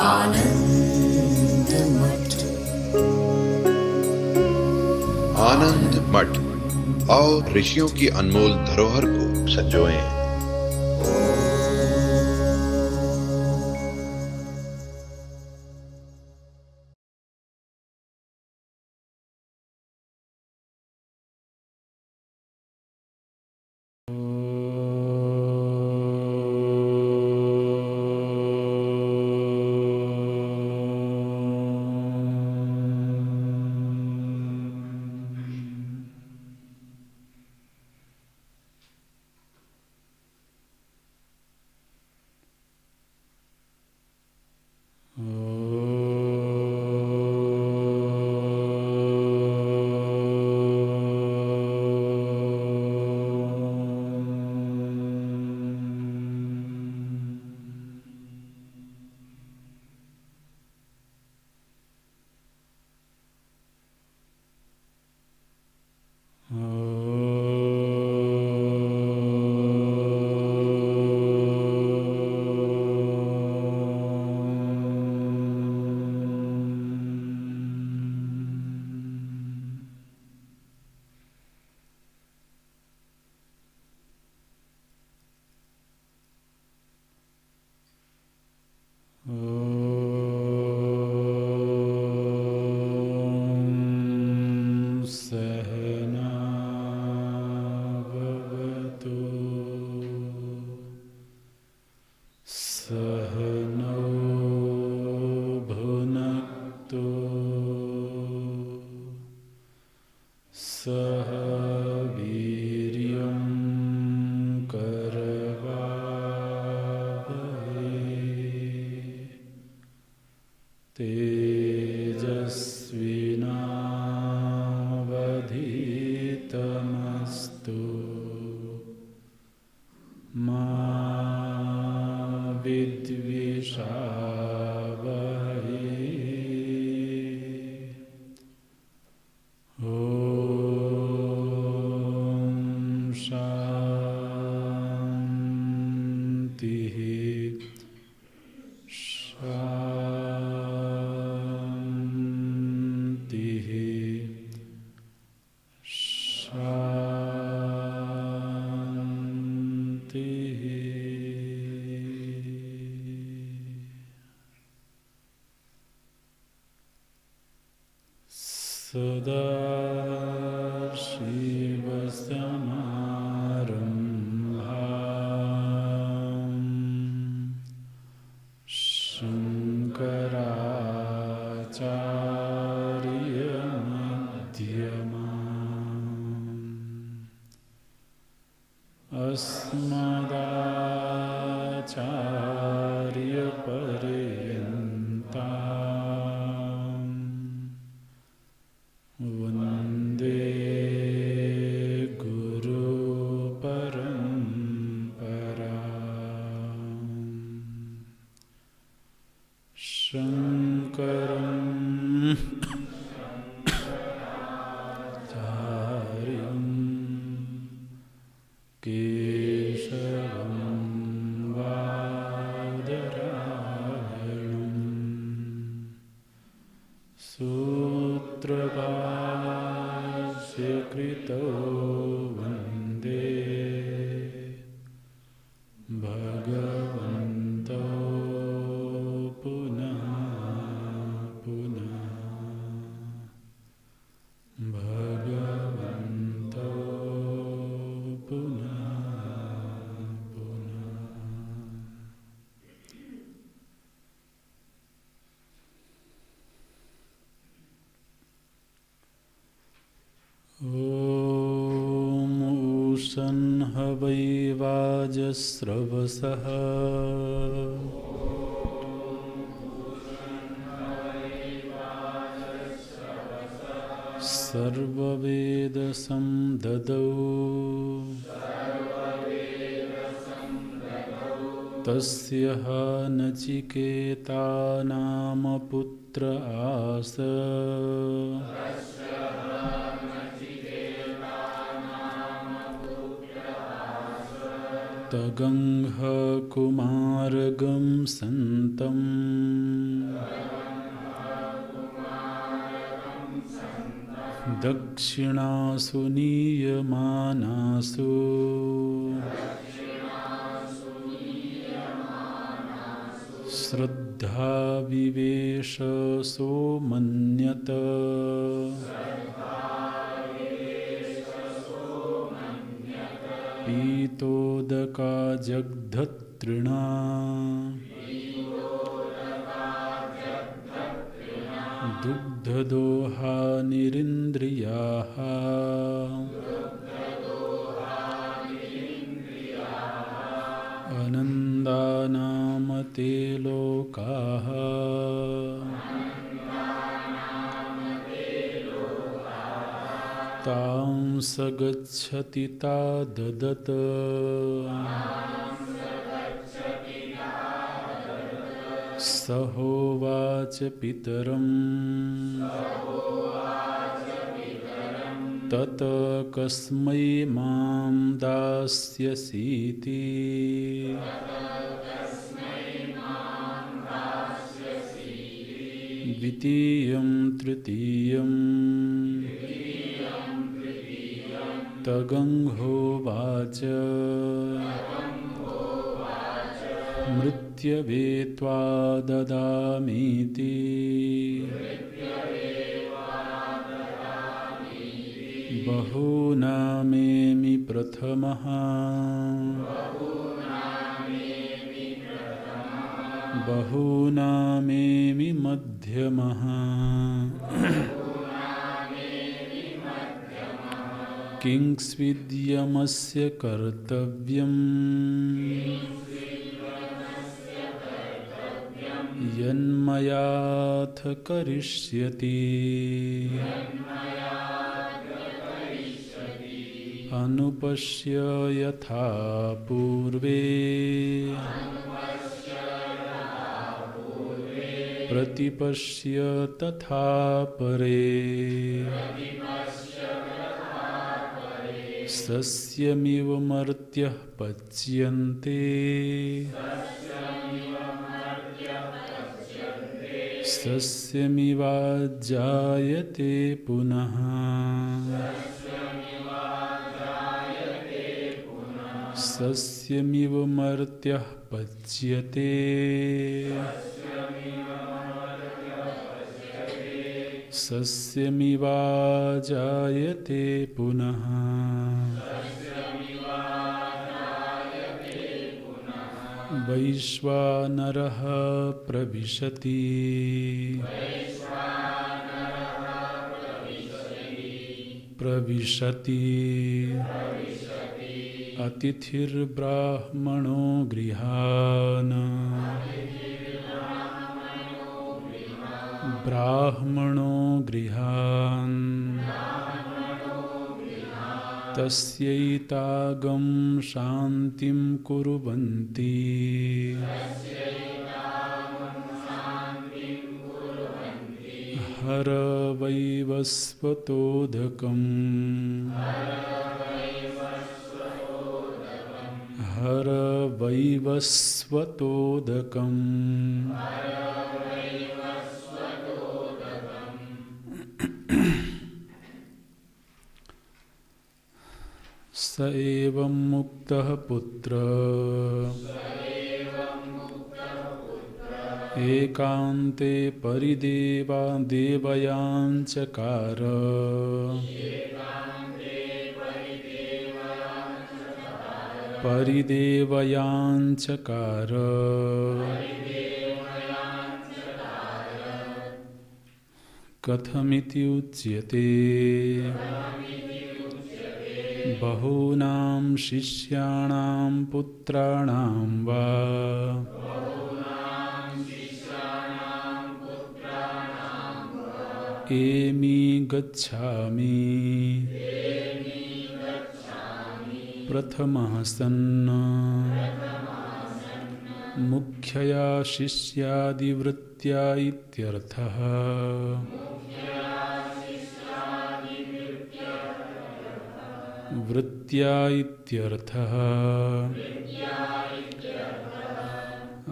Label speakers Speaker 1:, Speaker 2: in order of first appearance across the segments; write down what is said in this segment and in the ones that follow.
Speaker 1: आनंद मठ।
Speaker 2: आनंद मठ और ऋषियों की अनमोल धरोहर को संजोएं।
Speaker 3: तेजस्विनावधीतमस्तु मा विद्विषावहै। ॐ शान्तिः शान्तिः शान्तिः। सदाशिवसमारम्भाम् शङ्कराचार्यमध्यमाम् अस्मदाचार्यपर्यन्ताम् वन्दे गुरुपरम्पराम्। शङ्करं चार्यं केशवं बादरायणम् सूत्रभाष्यकृतो वन्दे भगवन्तो पुनः पुनः। भगवन्तो पुनः पुनः। ॐ उषन्हवै वाजस्रवसः सर्ववेदसंददौ तस्य नचिकेता नाम पुत्र आस। तगंह कुमारगं संतम् दक्षिणासु नीयमानासु श्रद्धा विवेशसो मन्यत पीतोदका जग्धतृणा दुग्धदोहा निरिन्द्रियाः आनन्दानाम ते लोकाः तांस गच्छति ता ददत सहोवाच पितरं तत कस्मै मां दास्यसीति द्वितीयं तृतीयं तगंहोवाच मृत्यवे त्वा ददामीति बहूनामेमि प्रथमः बहूनामेमि मध्यमः किंस्विद्यमस्य कर्तव्यम् यन्मयाथ करिष्यति अनुपश्य यथा पूर्वे प्रतिपश्य तथा परे सस्यमिव मर्त्यः पच्यन्ते सस्यमिवाजायते पुनः सस्यमिव मर्त्यः पच्यते सस्यमिवाजायते पुनः वैश्वानरः प्रविशति अतिथिर्ब्राह्मणो गृहान् तस्यैतागं शान्तिं कुर्वन्ति हर वैवस्वतोदकम् हर वैवस्वतोदकम् स एवं मुक्तः पुत्र एकान्ते देवयाञ्चकार कथमिति उच्यते बहूनां शिष्याणां पुत्राणां वा एमि गच्छामि प्रथमः सन् मुख्यया शिष्यादिवृत्त्या इत्यर्थः वृत्त्या इत्यर्थः।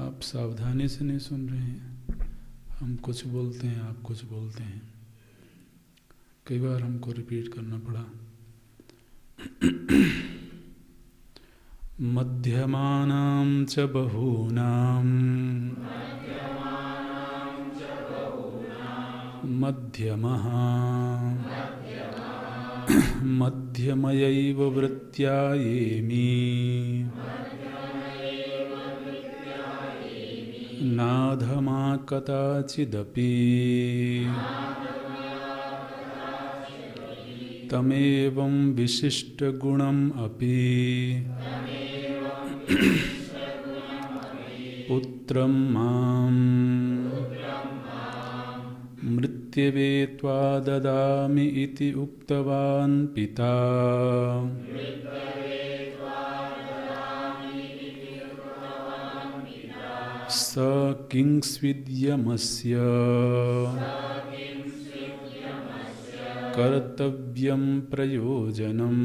Speaker 3: आप सावधानी से नहीं सुन रहे हैं, हम कुछ बोलते हैं आप कुछ बोलते हैं। कई बार हमको रिपीट करना पड़ा। मध्यमानां च बहूनां मध्यमः मध्यमयैव वृत्त्यायेमि नाधमा कदाचिदपि तमेवं विशिष्टगुणम् अपि पुत्रं मां मृत्यवे त्वा ददामि इति उक्तवान् पिता। स किंस्विद्यमस्य कर्तव्यं प्रयोजनम्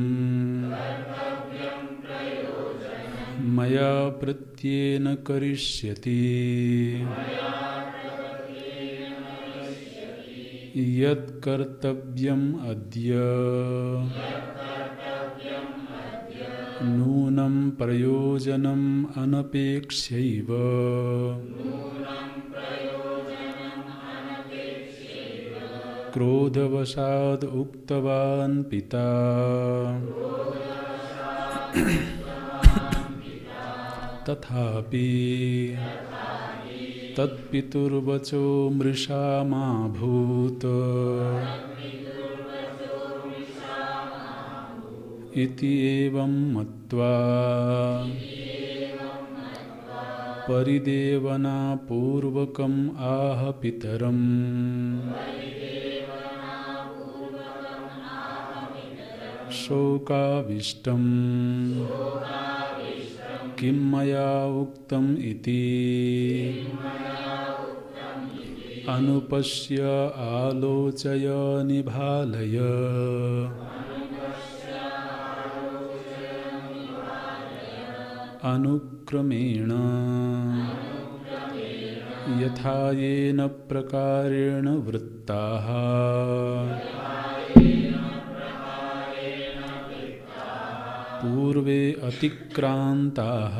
Speaker 3: मया प्रत्येन करिष्यति यत् कर्तव्यम् अद्य नूनं प्रयोजनम् अनपेक्ष्यैव क्रोधवशाद् उक्तवान् पिता। तथापि तत्पितुर्वचो मृषामाभूत् इति एवं मत्वा परिदेवनापूर्वकम् आह पितरम् शोकाविष्टम् किं मया उक्तम् इति अनुपश्य आलोचय निभालय। अनुक्रमेण यथा येन प्रकारेण वृत्ताः पूर्वे अतिक्रांताः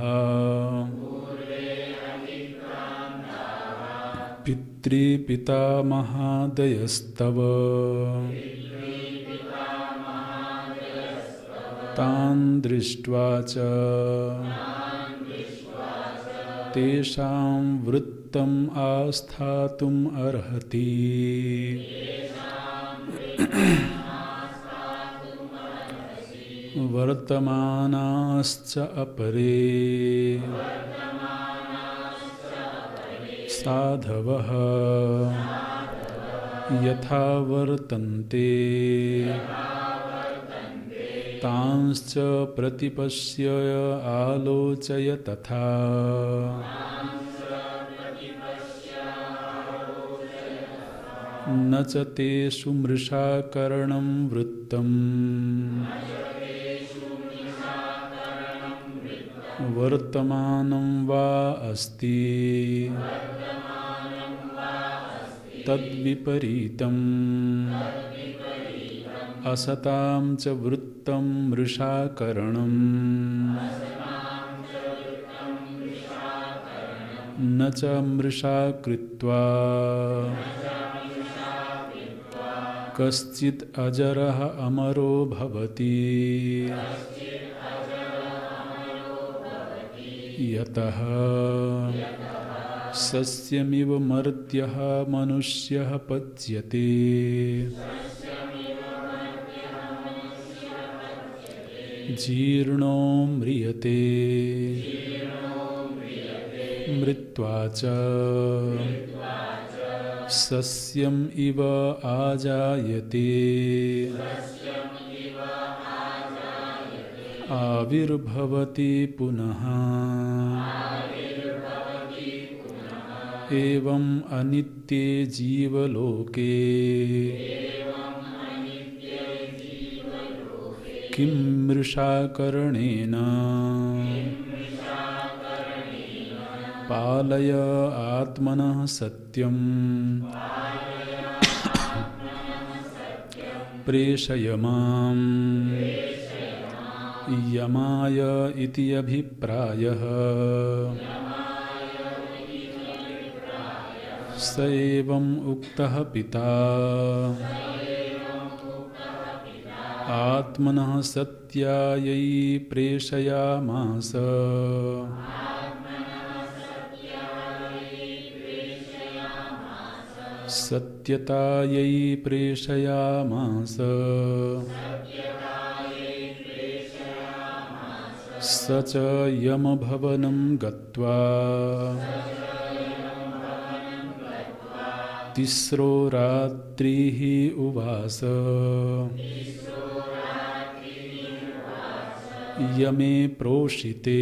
Speaker 3: पितृपितामहादयस्तव तान् दृष्ट्वा च तेषां वृत्तम् आस्थातुम् अर्हति। वर्तमानाश्च अपरे साधवः यथा वर्तन्ते तांश्च प्रतिपश्य आलोचय तथा। न च तेषु मृषाकरणं वृत्तम् वर्तमानं वा अस्ति तद्विपरीतम् असतां च वृत्तं मृषाकरणम् न च मृषा कृत्वा कश्चित् अजरः अमरो भवति यतः सस्यमिव मर्त्यः मनुष्यः पच्यते जीर्णो म्रियते मृत्वा च सस्यम् इव आजायते आविर्भवति पुनः एवं अनित्ये जीवलोके किं मृषाकरणेन पालय आत्मनः सत्यम् प्रेषय माम् यमाय इति अभिप्रायः स एवम् उक्तः पिता आत्मनः सत्यायै प्रेषयामास सत्यतायै प्रेषयामास स च यमभवनं गत्वा तिस्रो रात्रिः उवास यमे प्रोषिते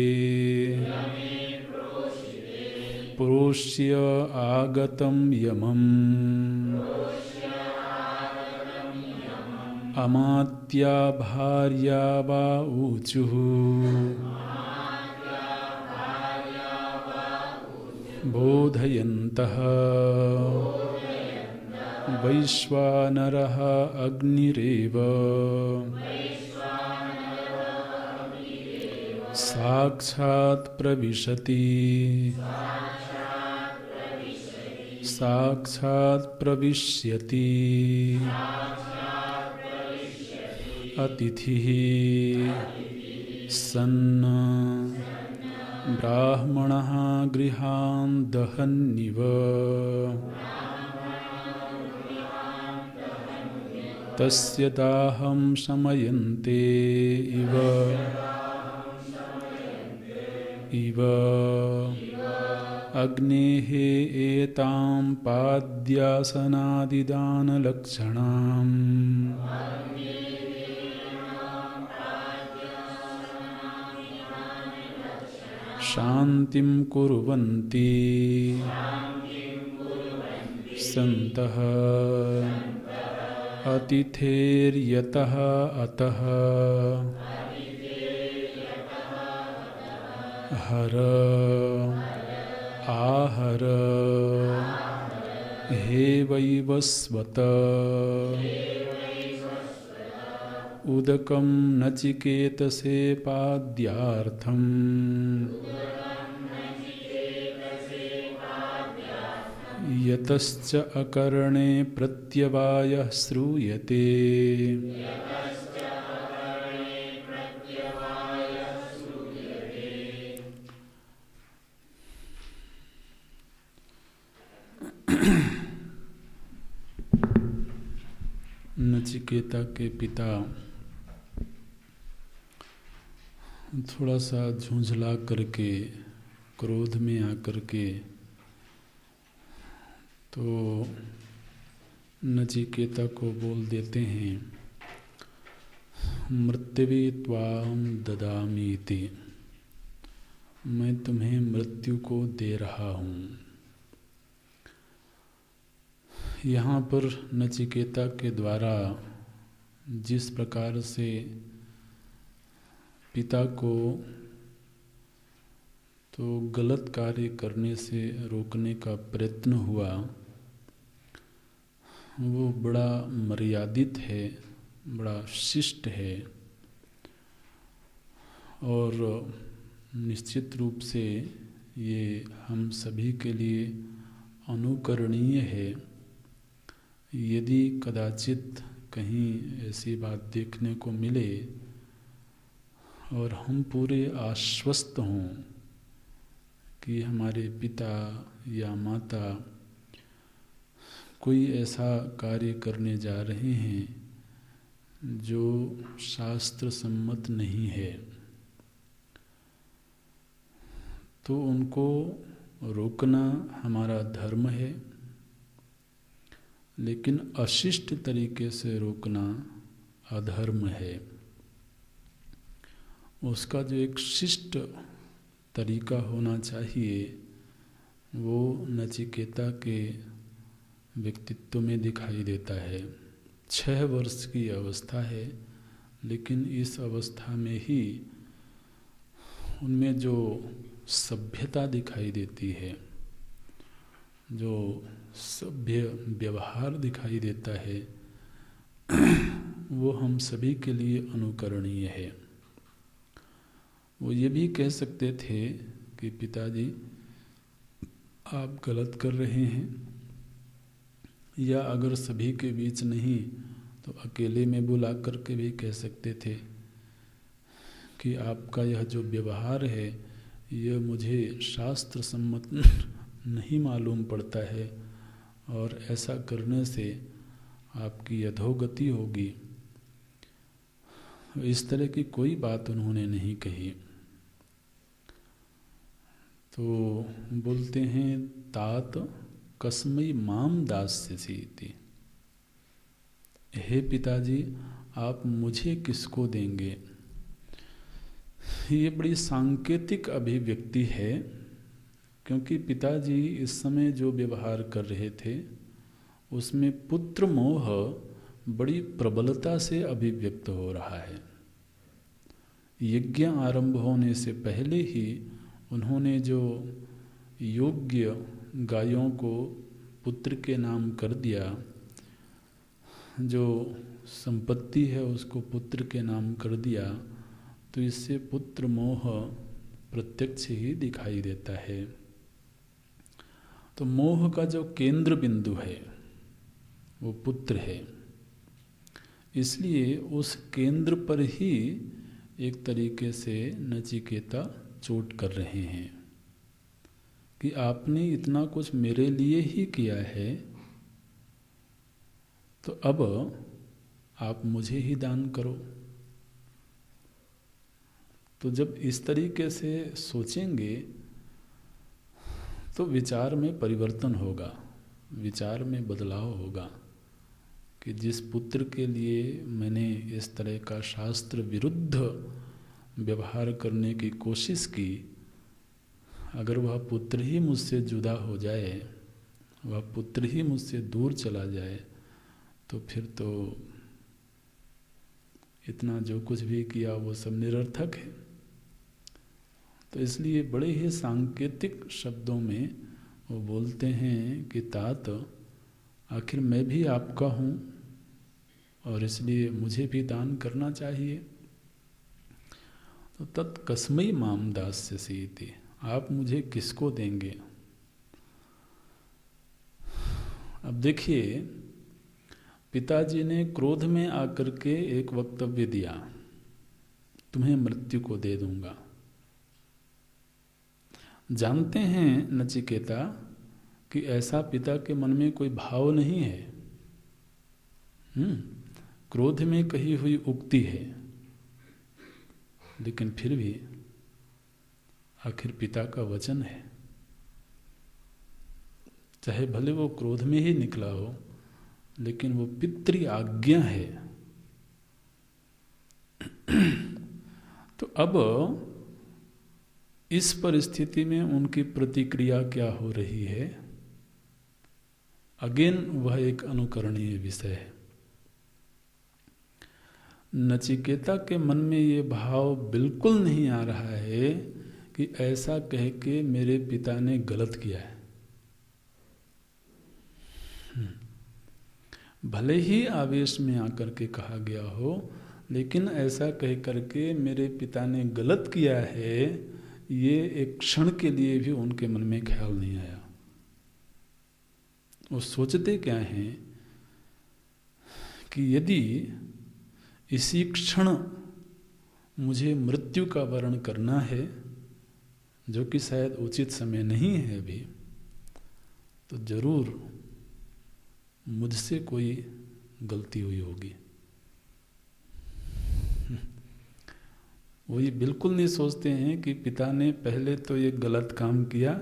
Speaker 3: प्रोष्य आगतं यमम् अमात्या भार्या वा ऊचुः बोधयन्तः वैश्वानरः अग्निरेव साक्षात् प्रविशति साक्षात् प्रविश्यति अतिथिः सन् ब्राह्मणः गृहान् दहन्निव तस्य दाहं शमयन्ते इव अग्नेः एतां पाद्यासनादिदानलक्षणाम् शान्तिं कुर्वन्ति सन्तः अतिथेर्यतः अतः हर आहर हे वैवस्वत उदकं नचिकेतसे पाद्यार्थम् यतश्च अकर्णे प्रत्यवायः श्रूयते नचिकेता के पिता थोड़ा सा झुंझला करके क्रोध में आकर के तो नचिकेता को बोल देते हैं, मृत्यवे त्वां ददामीति, मैं तुम्हें मृत्यु को दे रहा हूँ। यहाँ पर नचिकेता के द्वारा जिस प्रकार से पिता को तो गलत कार्य करने से रोकने का प्रयत्न हुआ, वो बड़ा मर्यादित है, बड़ा शिष्ट है और निश्चित रूप से ये हम सभी के लिए अनुकरणीय है। यदि कदाचित कहीं ऐसी बात देखने को मिले और हम पूरे आश्वस्त हों कि हमारे पिता या माता कोई ऐसा कार्य करने जा रहे हैं जो शास्त्र सम्मत नहीं है, तो उनको रोकना हमारा धर्म है, लेकिन अशिष्ट तरीके से रोकना अधर्म है। उसका जो एक शिष्ट तरीका होना चाहिए वो नचिकेता के व्यक्तित्व में दिखाई देता है। 6 वर्ष की अवस्था है, लेकिन इस अवस्था में ही उनमें जो सभ्यता दिखाई देती है, जो सभ्य व्यवहार दिखाई देता है, वो हम सभी के लिए अनुकरणीय है। वो ये भी कह सकते थे कि पिताजी आप गलत कर रहे हैं, या अगर सभी के बीच नहीं तो अकेले में बुला कर के भी कह सकते थे कि आपका यह जो व्यवहार है यह मुझे शास्त्र सम्मत नहीं मालूम पड़ता है और ऐसा करने से आपकी अधोगति होगी। इस तरह की कोई बात उन्होंने नहीं कही। तो बोलते हैं तात कस्मै माम दास्यसीति, हे पिताजी आप मुझे किसको देंगे। ये बड़ी सांकेतिक अभिव्यक्ति है, क्योंकि पिताजी इस समय जो व्यवहार कर रहे थे उसमें पुत्र मोह बड़ी प्रबलता से अभिव्यक्त हो रहा है। यज्ञ आरंभ होने से पहले ही उन्होंने जो योग्य गायों को पुत्र के नाम कर दिया, जो संपत्ति है उसको पुत्र के नाम कर दिया, तो इससे पुत्र मोह प्रत्यक्ष ही दिखाई देता है। तो मोह का जो केंद्र बिंदु है वो पुत्र है, इसलिए उस केंद्र पर ही एक तरीके से नचिकेता चोट कर रहे हैं कि आपने इतना कुछ मेरे लिए ही किया है, तो अब आप मुझे ही दान करो। तो जब इस तरीके से सोचेंगे तो विचार में परिवर्तन होगा, विचार में बदलाव होगा कि जिस पुत्र के लिए मैंने इस तरह का शास्त्र विरुद्ध व्यवहार करने की कोशिश की, अगर वह पुत्र ही मुझसे जुदा हो जाए, वह पुत्र ही मुझसे दूर चला जाए, तो फिर तो इतना जो कुछ भी किया वो सब निरर्थक है। तो इसलिए बड़े ही सांकेतिक शब्दों में वो बोलते हैं कि तात आखिर मैं भी आपका हूँ और इसलिए मुझे भी दान करना चाहिए। तो तत्कस्मै माम दास्यसीति, आप मुझे किसको देंगे। अब देखिए, पिताजी ने क्रोध में आकर के एक वक्तव्य दिया, तुम्हें मृत्यु को दे दूंगा। जानते हैं नचिकेता कि ऐसा पिता के मन में कोई भाव नहीं है, क्रोध में कही हुई उक्ति है, लेकिन फिर भी आखिर पिता का वचन है, चाहे भले वो क्रोध में ही निकला हो, लेकिन वो पितृ आज्ञा है। तो अब इस परिस्थिति में उनकी प्रतिक्रिया क्या हो रही है, अगेन वह एक अनुकरणीय विषय है। नचिकेता के मन में ये भाव बिल्कुल नहीं आ रहा है कि ऐसा कह के मेरे पिता ने गलत किया है। भले ही आवेश में आकर के कहा गया हो, लेकिन ऐसा कह करके मेरे पिता ने गलत किया है, ये एक क्षण के लिए भी उनके मन में ख्याल नहीं आया। वो सोचते क्या हैं कि यदि इसी क्षण मुझे मृत्यु का वर्ण करना है, जो कि शायद उचित समय नहीं है अभी, तो जरूर मुझसे कोई गलती हुई होगी। वो ये बिल्कुल नहीं सोचते हैं कि पिता ने पहले तो ये गलत काम किया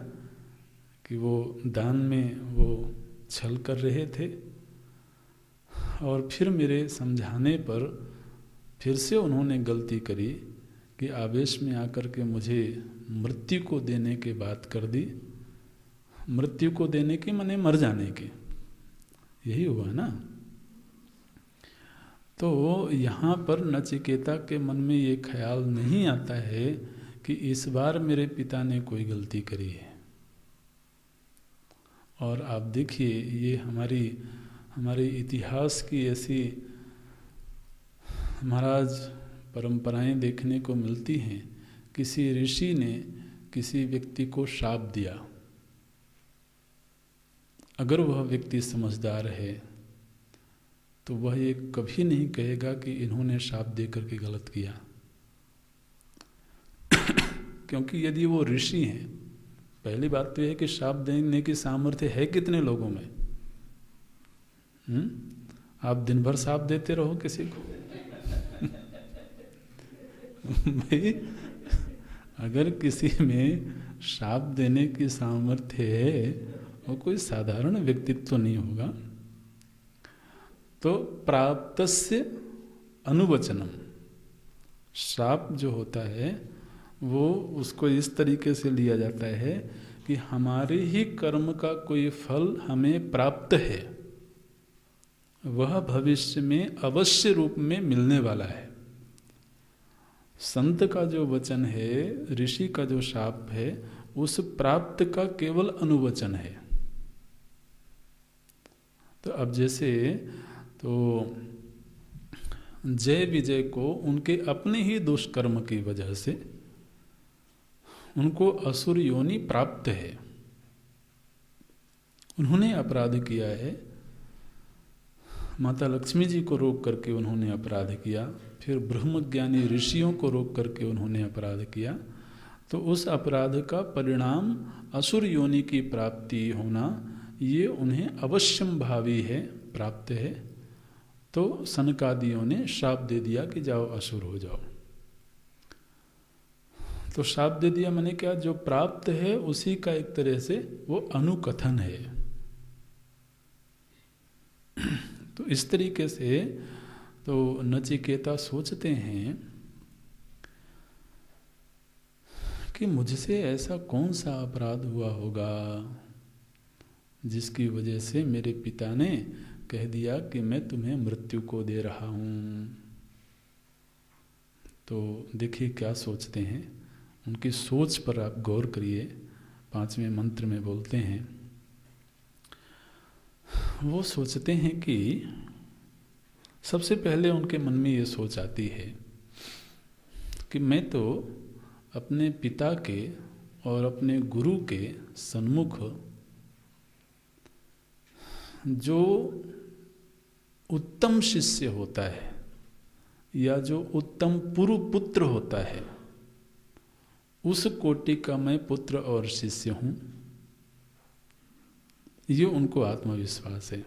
Speaker 3: कि वो दान में वो छल कर रहे थे, और फिर मेरे समझाने पर फिर से उन्होंने गलती करी कि आवेश में आकर के मुझे मृत्यु को देने की बात कर दी। मृत्यु को देने की माने मर जाने की, यही हुआ ना। तो यहाँ पर नचिकेता के मन में ये ख्याल नहीं आता है कि इस बार मेरे पिता ने कोई गलती करी है। और आप देखिए, ये हमारे इतिहास की ऐसी महाराज परंपराएं देखने को मिलती हैं, किसी ऋषि ने किसी व्यक्ति को श्राप दिया। अगर वह व्यक्ति समझदार है तो वह ये कभी नहीं कहेगा कि इन्होंने श्राप दे करके गलत किया। क्योंकि यदि वो ऋषि हैं, पहली बात तो यह है कि श्राप देने की सामर्थ्य है कितने लोगों में। आप दिन भर श्राप देते रहो किसी को। भाई अगर किसी में श्राप देने की सामर्थ्य है, वो कोई साधारण व्यक्तित्व नहीं होगा। तो प्राप्तस्य अनुवचनम, श्राप जो होता है वो उसको इस तरीके से लिया जाता है कि हमारे ही कर्म का कोई फल हमें प्राप्त है, वह भविष्य में अवश्य रूप में मिलने वाला है। संत का जो वचन है, ऋषि का जो शाप है, उस प्राप्त का केवल अनुवचन है। तो अब जैसे तो जय विजय को उनके अपने ही दुष्कर्म की वजह से उनको असुर योनि प्राप्त है। उन्होंने अपराध किया है, माता लक्ष्मी जी को रोक करके उन्होंने अपराध किया, फिर ब्रह्मज्ञानी ऋषियों को रोक करके उन्होंने अपराध किया। तो उस अपराध का परिणाम असुर योनि की प्राप्ति होना, ये उन्हें अवश्यम भावी है, प्राप्त है। तो सनकादियों ने श्राप दे दिया कि जाओ असुर हो जाओ। तो श्राप दे दिया मैंने क्या, जो प्राप्त है उसी का एक तरह से वो अनुकथन है। तो इस तरीके से तो नचिकेता सोचते हैं कि मुझसे ऐसा कौन सा अपराध हुआ होगा जिसकी वजह से मेरे पिता ने कह दिया कि मैं तुम्हें मृत्यु को दे रहा हूं। तो देखिए क्या सोचते हैं, उनकी सोच पर आप गौर करिए। 5वें मंत्र में बोलते हैं, वो सोचते हैं कि सबसे पहले उनके मन में ये सोच आती है कि मैं तो अपने पिता के और अपने गुरु के सन्मुख जो उत्तम शिष्य होता है या जो उत्तम पुरु पुत्र होता है, उस कोटि का मैं पुत्र और शिष्य हूं। ये उनको आत्मविश्वास है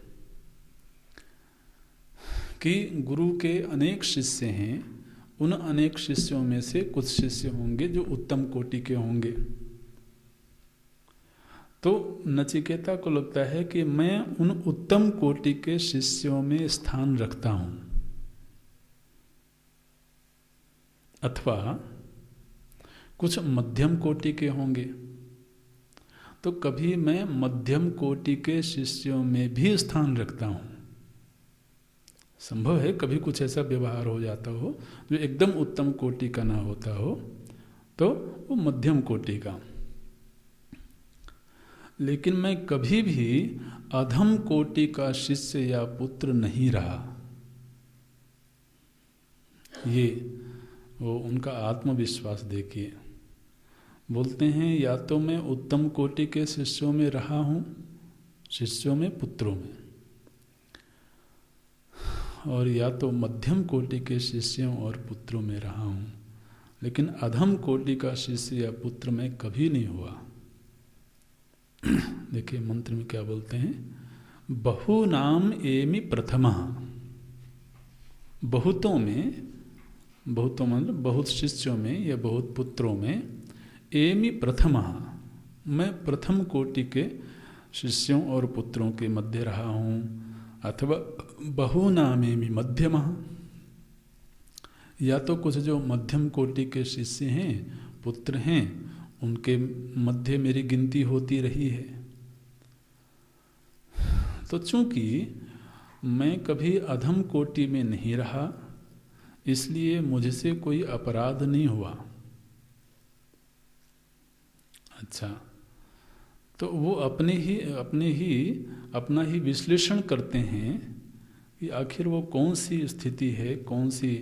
Speaker 3: कि गुरु के अनेक शिष्य हैं, उन अनेक शिष्यों में से कुछ शिष्य होंगे जो उत्तम कोटि के होंगे। तो नचिकेता को लगता है कि मैं उन उत्तम कोटि के शिष्यों में स्थान रखता हूं, अथवा कुछ मध्यम कोटि के होंगे। तो कभी मैं मध्यम कोटि के शिष्यों में भी स्थान रखता हूं। संभव है कभी कुछ ऐसा व्यवहार हो जाता हो जो एकदम उत्तम कोटि का ना होता हो, तो वो मध्यम कोटि का। लेकिन मैं कभी भी अधम कोटि का शिष्य या पुत्र नहीं रहा। ये वो उनका आत्मविश्वास देखिए। बोलते हैं या तो मैं उत्तम कोटि के शिष्यों में रहा हूं, शिष्यों में, पुत्रों में, और या तो मध्यम कोटि के शिष्यों और पुत्रों में रहा हूं, लेकिन अधम कोटि का शिष्य या पुत्र में कभी नहीं हुआ। देखिए मंत्र में क्या बोलते हैं, बहुनाम एमि प्रथमः। बहुतों में, बहुतों मतलब बहुत शिष्यों में या बहुत पुत्रों में, एमि प्रथमः, मैं प्रथम कोटि के शिष्यों और पुत्रों के मध्य रहा हूं। अथवा बहुनामेमि मध्यमः, या तो कुछ जो मध्यम कोटि के शिष्य हैं, पुत्र हैं, उनके मध्य मेरी गिनती होती रही है। तो चूंकि मैं कभी अधम कोटि में नहीं रहा, इसलिए मुझसे कोई अपराध नहीं हुआ। अच्छा, तो वो अपना ही विश्लेषण करते हैं कि आखिर वो कौन सी स्थिति है, कौन सी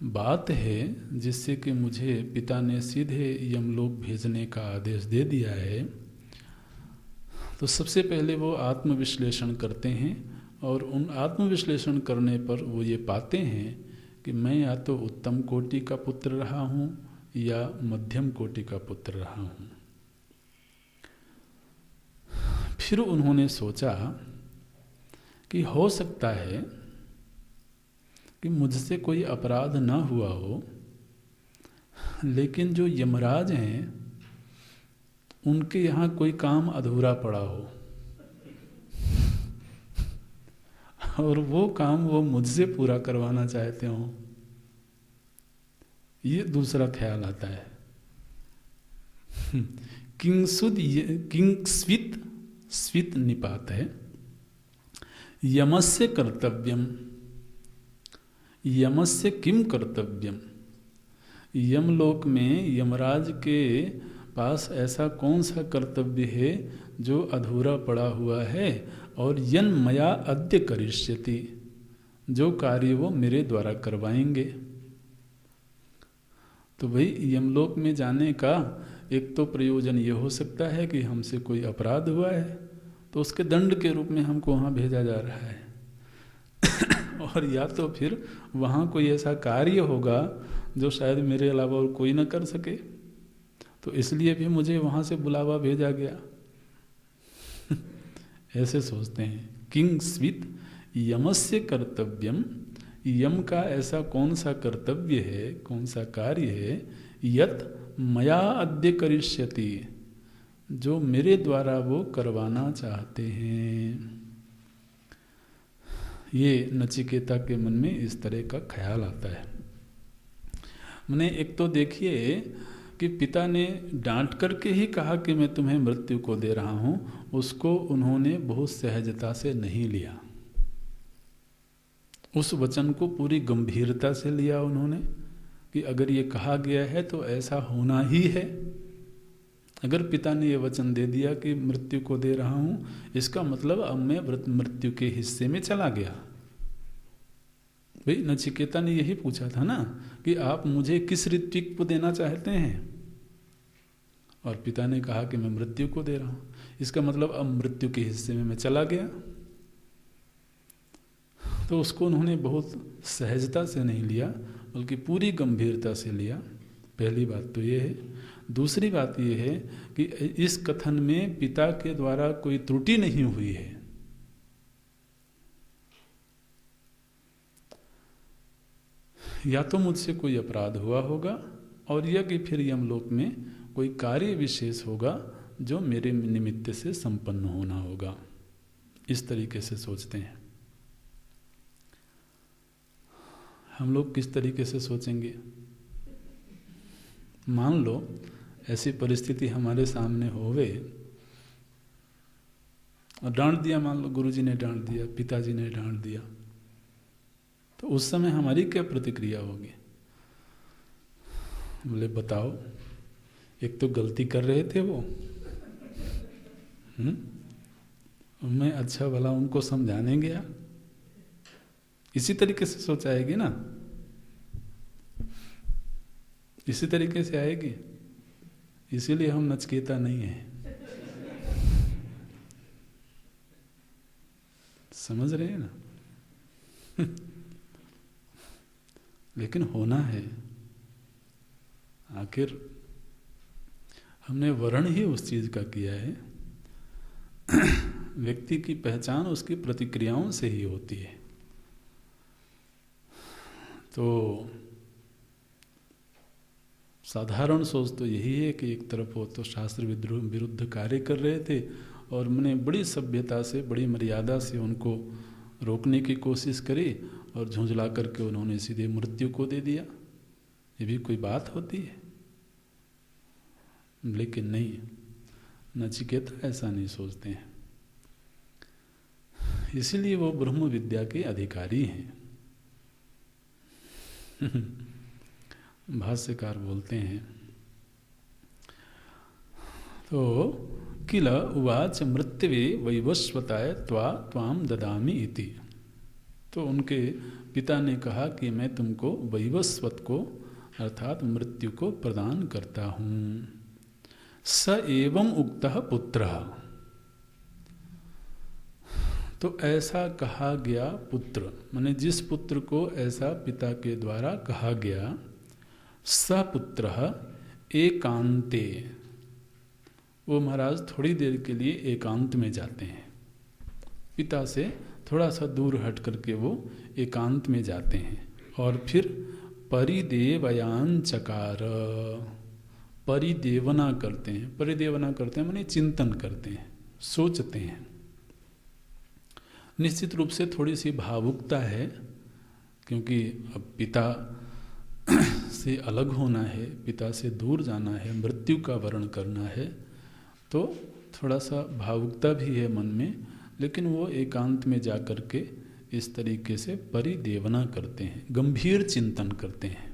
Speaker 3: बात है जिससे कि मुझे पिता ने सीधे यमलोक भेजने का आदेश दे दिया है, तो सबसे पहले वो आत्मविश्लेषण करते हैं और उन आत्मविश्लेषण करने पर वो ये पाते हैं कि मैं या तो उत्तम कोटि का पुत्र रहा हूँ या मध्यम कोटि का पुत्र रहा हूँ। फिर उन्होंने सोचा कि हो सकता है कि मुझसे कोई अपराध ना हुआ हो, लेकिन जो यमराज हैं उनके यहाँ कोई काम अधूरा पड़ा हो और वो काम वो मुझसे पूरा करवाना चाहते हो। ये दूसरा ख्याल आता है। किंग्स्वित स्वित निपात है। यमस्य कर्तव्यम, यमस्य किम कर्तव्यम। यमलोक में यमराज के पास ऐसा कौन सा कर्तव्य है जो अधूरा पड़ा हुआ है, और यन मया अद्य करिष्यति, जो कार्य वो मेरे द्वारा करवाएंगे। तो भाई यमलोक में जाने का एक तो प्रयोजन ये हो सकता है कि हमसे कोई अपराध हुआ है तो उसके दंड के रूप में हमको वहाँ भेजा जा रहा है और या तो फिर वहाँ कोई ऐसा कार्य होगा जो शायद मेरे अलावा और कोई न कर सके, तो इसलिए भी मुझे वहाँ से बुलावा भेजा गया। ऐसे सोचते हैं। किंग्स्वित यमस्य कर्तव्यम, यम का ऐसा कौन सा कर्तव्य है, कौन सा कार्य है, यत मया अद्य करिष्यति, जो मेरे द्वारा वो करवाना चाहते हैं। ये नचिकेता के मन में इस तरह का ख्याल आता है। मैंने एक तो देखिए कि पिता ने डांट करके ही कहा कि मैं तुम्हें मृत्यु को दे रहा हूँ, उसको उन्होंने बहुत सहजता से नहीं लिया। उस वचन को पूरी गंभीरता से लिया उन्होंने कि अगर ये कहा गया है तो ऐसा होना ही है। अगर पिता ने ये वचन दे दिया कि मृत्यु को दे रहा हूँ, इसका मतलब अब मैं मृत्यु के हिस्से में चला गया। भाई नचिकेता ने यही पूछा था ना कि आप मुझे किस ऋत्विक को देना चाहते हैं, और पिता ने कहा कि मैं मृत्यु को दे रहा हूँ, इसका मतलब अब मृत्यु के हिस्से में मैं चला गया। तो उसको उन्होंने बहुत सहजता से नहीं लिया, बल्कि पूरी गंभीरता से लिया। पहली बात तो ये है। दूसरी बात ये है कि इस कथन में पिता के द्वारा कोई त्रुटि नहीं हुई है। या तो मुझसे कोई अपराध हुआ होगा, और या कि फिर यमलोक में कोई कार्य विशेष होगा जो मेरे निमित्त से संपन्न होना होगा। इस तरीके से सोचते हैं। हम लोग किस तरीके से सोचेंगे? मान लो ऐसी परिस्थिति हमारे सामने होवे और डांट दिया, मान लो गुरुजी ने डांट दिया, पिताजी ने डांट दिया, तो उस समय हमारी क्या प्रतिक्रिया होगी? बोले बताओ, एक तो गलती कर रहे थे वो, मैं अच्छा भला उनको समझाने गया। इसी तरीके से सोच आएगी ना, इसी तरीके से आएगी। इसीलिए हम नचिकेता नहीं है। समझ रहे हैं ना? लेकिन होना है। आखिर हमने वर्ण ही उस चीज का किया है। व्यक्ति की पहचान उसकी प्रतिक्रियाओं से ही होती है। तो साधारण सोच तो यही है कि एक तरफ वो तो शास्त्र विरुद्ध कार्य कर रहे थे और मैंने बड़ी सभ्यता से, बड़ी मर्यादा से उनको रोकने की कोशिश करी और झुंझला करके उन्होंने सीधे मृत्यु को दे दिया। ये भी कोई बात होती है? लेकिन नहीं, नचिकेता ऐसा नहीं सोचते हैं। इसीलिए वो ब्रह्म विद्या के अधिकारी हैं। भाष्यकार बोलते हैं, तो किल उवाच मृत्युवे वैवस्वताय त्वाम ददामि इति। तो उनके पिता ने कहा कि मैं तुमको वैवस्वत को अर्थात मृत्यु को प्रदान करता हूँ। स एवं उक्तः पुत्रः, तो ऐसा कहा गया पुत्र, माने जिस पुत्र को ऐसा पिता के द्वारा कहा गया, स पुत्रः एकांते, वो महाराज थोड़ी देर के लिए एकांत में जाते हैं, पिता से थोड़ा सा दूर हट करके वो एकांत में जाते हैं और फिर परिदेवयान चकार, परिदेवना करते हैं। परिदेवना करते हैं माने चिंतन करते हैं, सोचते हैं। निश्चित रूप से थोड़ी सी भावुकता है, क्योंकि अब पिता से अलग होना है, पिता से दूर जाना है, मृत्यु का वर्ण करना है, तो थोड़ा सा भावुकता भी है मन में, लेकिन वो एकांत में जा कर के इस तरीके से परिदेवना करते हैं, गंभीर चिंतन करते हैं।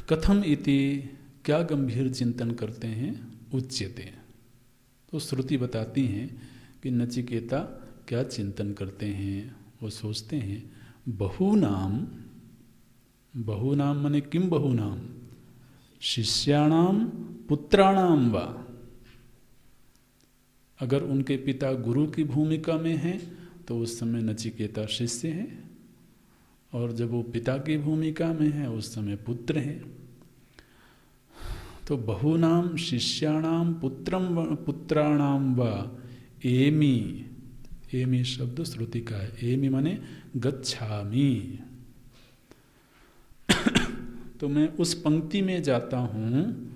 Speaker 3: कथम इति, क्या गंभीर चिंतन करते हैं? उच्यते, तो श्रुति बताती हैं कि नचिकेता क्या चिंतन करते हैं। वो सोचते हैं बहुनाम, बहुनाम माने किम बहुनाम, शिष्याणाम पुत्राणाम वा। अगर उनके पिता गुरु की भूमिका में हैं तो उस समय नचिकेता शिष्य हैं, और जब वो पिता की भूमिका में है उस समय पुत्र हैं। तो बहुनाम शिष्याणाम पुत्राणाम वा एमि, एमि शब्द श्रुति का है, एमि माने गच्छामि, तो मैं उस पंक्ति में जाता हूँ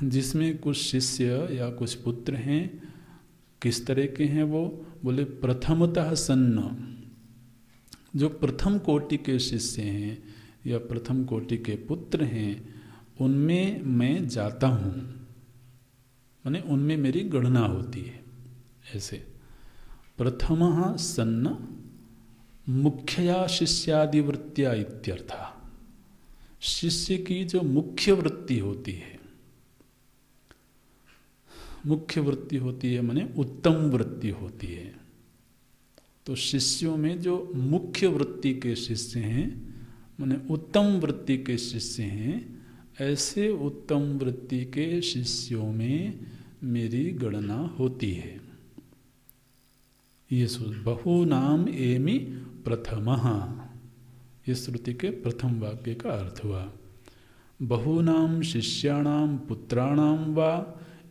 Speaker 3: जिसमें कुछ शिष्य या कुछ पुत्र हैं। किस तरह के हैं वो? बोले प्रथमतः सन्न, जो प्रथम कोटि के शिष्य हैं या प्रथम कोटि के पुत्र हैं, उनमें मैं जाता हूँ, माने उनमें मेरी गणना होती है। ऐसे प्रथमः सन्न मुख्यया शिष्यादिवृत्त्या इत्यर्थः, शिष्य की जो मुख्य वृत्ति होती है, मुख्य वृत्ति होती है माने उत्तम वृत्ति होती है। तो शिष्यों में जो मुख्य वृत्ति के शिष्य हैं माने उत्तम वृत्ति के शिष्य हैं, ऐसे उत्तम वृत्ति के शिष्यों में मेरी गणना होती है। ये बहुनाम एमि प्रथमः, ये श्रुति के प्रथम वाक्य का अर्थ हुआ। बहुनाम शिष्याणाम पुत्राणाम वा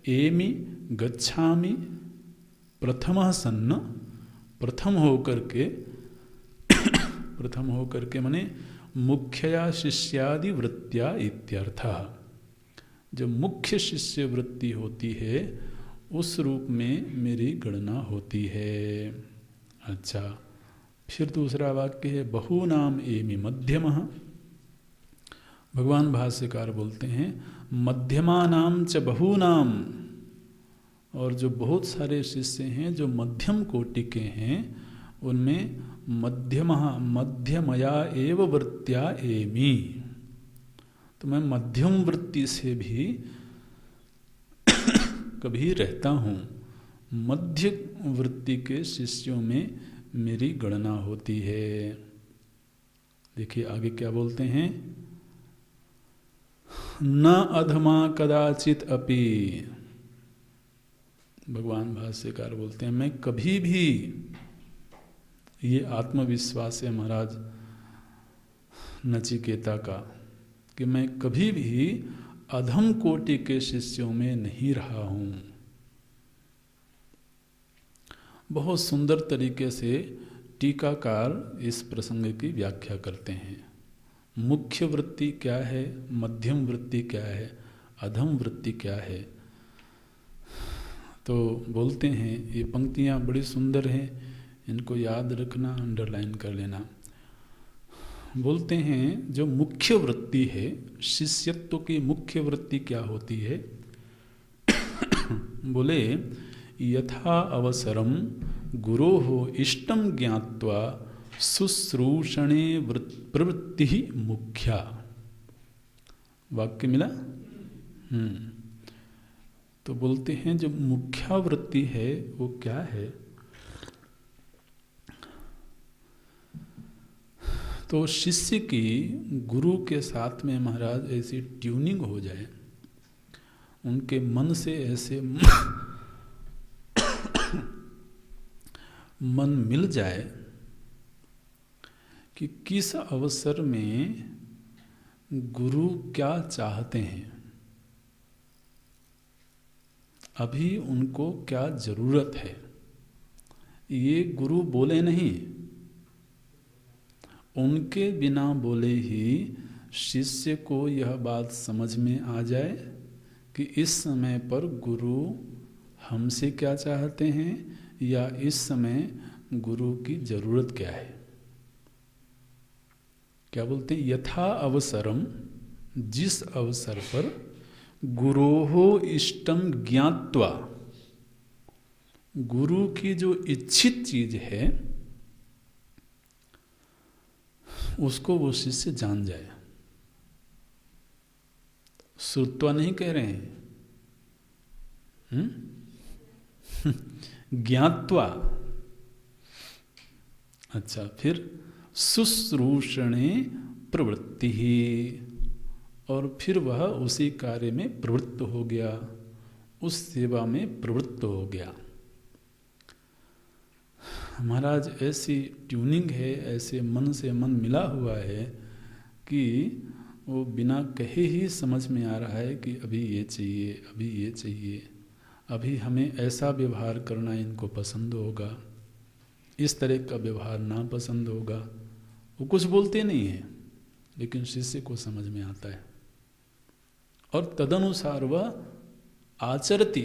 Speaker 3: एमि गच्छामि, प्रथमः सन्न, प्रथम होकर के प्रथम होकर के माने मुख्यया शिष्यादि वृत्त्या इत्यर्थः, जो मुख्य शिष्य वृत्ति होती है उस रूप में मेरी गणना होती है। अच्छा, फिर दूसरा वाक्य है बहुनाम एमि मध्यमः। भगवान भाष्यकार बोलते हैं मध्यमानाम च बहुनाम, और जो बहुत सारे शिष्य हैं जो मध्यम कोटि के हैं, उनमें मध्यमया एव वृत्त्या एमि, तो मैं मध्यम वृत्ति से भी कभी रहता हूँ। मध्य वृत्ति के शिष्यों में मेरी गणना होती है। देखिए आगे क्या बोलते हैं, न अधमा कदाचित अपि, भगवान भाष्यकार बोलते हैं मैं कभी भी, ये आत्मविश्वास है महाराज नचिकेता का, कि मैं कभी भी अधम कोटि के शिष्यों में नहीं रहा हूँ। बहुत सुंदर तरीके से टीकाकार इस प्रसंग की व्याख्या करते हैं। मुख्य वृत्ति क्या है, मध्यम वृत्ति क्या है, अधम वृत्ति क्या है। तो बोलते हैं, ये पंक्तियाँ बड़ी सुंदर हैं, इनको याद रखना, अंडरलाइन कर लेना। बोलते हैं जो मुख्य वृत्ति है, शिष्यत्व की मुख्य वृत्ति क्या होती है? बोले यथा अवसरम गुरोः इष्टं ज्ञात्वा शुश्रूषणे प्रवृत्ति ही मुख्या। वाक्य मिला? तो बोलते हैं जो मुख्या वृत्ति है वो क्या है? तो शिष्य की गुरु के साथ में महाराज ऐसी ट्यूनिंग हो जाए, उनके मन से ऐसे मन मिल जाए कि किस अवसर में गुरु क्या चाहते हैं, अभी उनको क्या जरूरत है। ये गुरु बोले नहीं, उनके बिना बोले ही शिष्य को यह बात समझ में आ जाए कि इस समय पर गुरु हमसे क्या चाहते हैं या इस समय गुरु की जरूरत क्या है। क्या बोलते हैं, यथा अवसरम, जिस अवसर पर गुरोहो इष्टम ज्ञात्वा, गुरु की जो इच्छित चीज है उसको वो शिष्य जान जाए। श्रुत्वा नहीं कह रहे हैं, ज्ञात्वा। अच्छा, फिर शुश्रूषणे प्रवृत्ति ही, और फिर वह उसी कार्य में प्रवृत्त हो गया, उस सेवा में प्रवृत्त हो गया। महाराज ऐसी ट्यूनिंग है, ऐसे मन से मन मिला हुआ है कि वो बिना कहे ही समझ में आ रहा है कि अभी ये चाहिए, अभी ये चाहिए, अभी हमें ऐसा व्यवहार करना इनको पसंद होगा, इस तरह का व्यवहार ना पसंद होगा। वो कुछ बोलते नहीं है, लेकिन शिष्य को समझ में आता है और तदनुसार वह आचरती,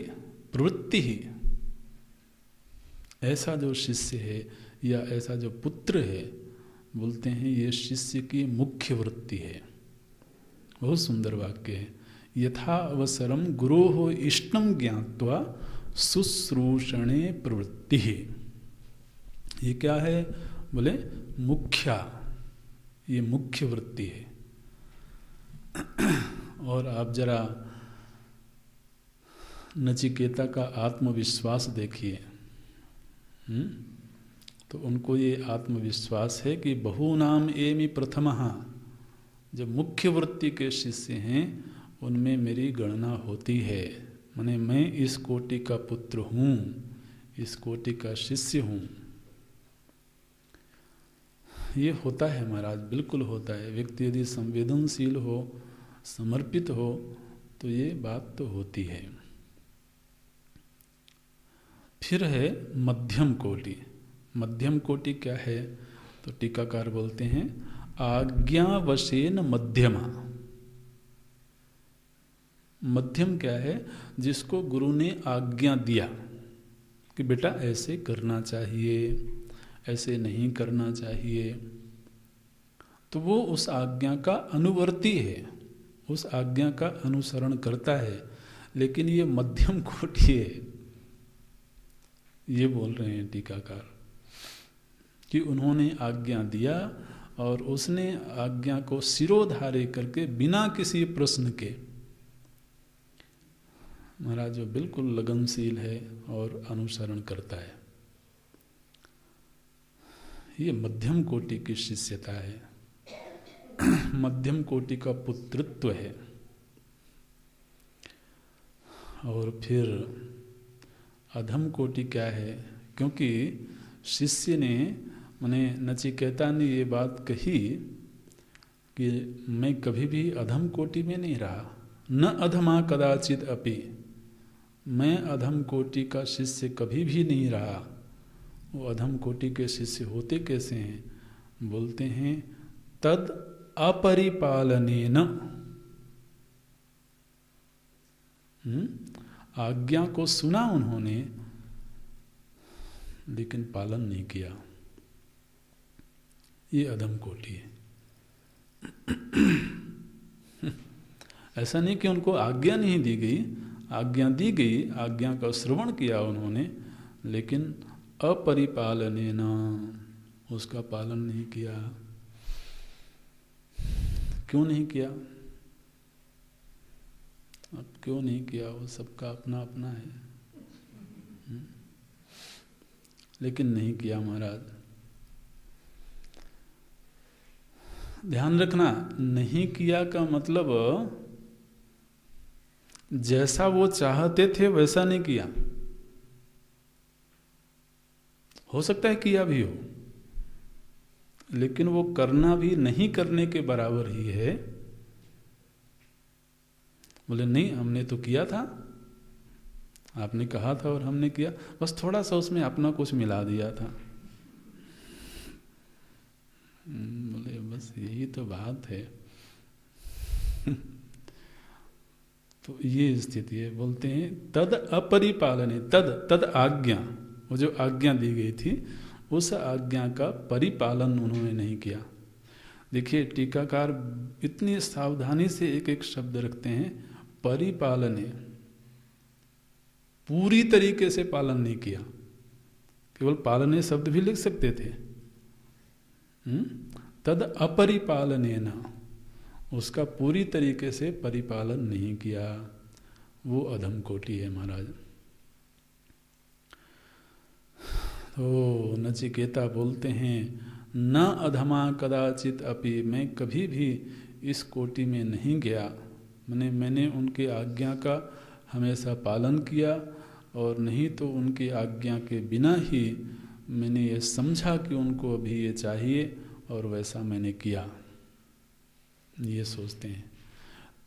Speaker 3: प्रवृत्ति ही। ऐसा जो शिष्य है या ऐसा जो पुत्र है, बोलते हैं ये शिष्य की मुख्य वृत्ति है। बहुत सुंदर वाक्य है। यथा अवसरम गुरोः इष्टं ज्ञात्वा शुश्रूषणे प्रवृत्ति। ये क्या है? बोले मुख्या, ये मुख्य वृत्ति है। और आप जरा नचिकेता का आत्मविश्वास देखिए, तो उनको ये आत्मविश्वास है कि बहूनाम एमि प्रथमः, जो मुख्य वृत्ति के शिष्य हैं उनमें मेरी गणना होती है। माने मैं इस कोटि का पुत्र हूँ, इस कोटि का शिष्य हूँ। ये होता है महाराज, बिल्कुल होता है। व्यक्ति यदि संवेदनशील हो, समर्पित हो, तो ये बात तो होती है। फिर है मध्यम कोटि। मध्यम कोटि क्या है? तो टीकाकार बोलते हैं आज्ञावशेन मध्यमा। मध्यम क्या है? जिसको गुरु ने आज्ञा दिया कि बेटा ऐसे करना चाहिए, ऐसे नहीं करना चाहिए, तो वो उस आज्ञा का अनुवर्ती है, उस आज्ञा का अनुसरण करता है। लेकिन ये मध्यम कोटि है, ये बोल रहे हैं टीकाकार, कि उन्होंने आज्ञा दिया और उसने आज्ञा को सिरोधार्य करके बिना किसी प्रश्न के, महाराज जो बिल्कुल लगनशील है और अनुसरण करता है, ये मध्यम कोटि की शिष्यता है, मध्यम कोटि का पुत्रत्व है। और फिर अधम कोटि क्या है? क्योंकि शिष्य ने, माने नचिकेता ने ये बात कही कि मैं कभी भी अधम कोटि में नहीं रहा, न अधमा कदाचित अपि, मैं अधम कोटि का शिष्य कभी भी नहीं रहा। वो अधम कोटि के शिष्य होते कैसे हैं? बोलते हैं तद अपरिपालनेन, आज्ञा को सुना उन्होंने लेकिन पालन नहीं किया, ये अधम कोटि है। ऐसा नहीं कि उनको आज्ञा नहीं दी गई, आज्ञा दी गई, आज्ञा का श्रवण किया उन्होंने, लेकिन अपरिपालनेन, उसका पालन नहीं किया। क्यों नहीं किया? अब क्यों नहीं किया, वो सबका अपना अपना है, लेकिन नहीं किया महाराज। ध्यान रखना, नहीं किया का मतलब जैसा वो चाहते थे वैसा नहीं किया। हो सकता है किया भी हो, लेकिन वो करना भी नहीं करने के बराबर ही है। बोले नहीं, हमने तो किया था, आपने कहा था और हमने किया, बस थोड़ा सा उसमें अपना कुछ मिला दिया था। बोले बस यही तो बात है। तो ये स्थिति है। बोलते हैं तद अपरिपालने, तद आज्ञा, वो जो आज्ञा दी गई थी उस आज्ञा का परिपालन उन्होंने नहीं किया। देखिए टीकाकार इतनी सावधानी से एक एक शब्द रखते हैं, परिपालने, पूरी तरीके से पालन नहीं किया। केवल पालने शब्द भी लिख सकते थे। तद अपरिपालने न, उसका पूरी तरीके से परिपालन नहीं किया, वो अधम कोटि है महाराज। तो नचिकेता बोलते हैं न अधमा कदाचित अपि, मैं कभी भी इस कोटि में नहीं गया। मैंने उनके आज्ञा का हमेशा पालन किया, और नहीं तो उनकी आज्ञा के बिना ही मैंने ये समझा कि उनको अभी ये चाहिए और वैसा मैंने किया, ये सोचते हैं।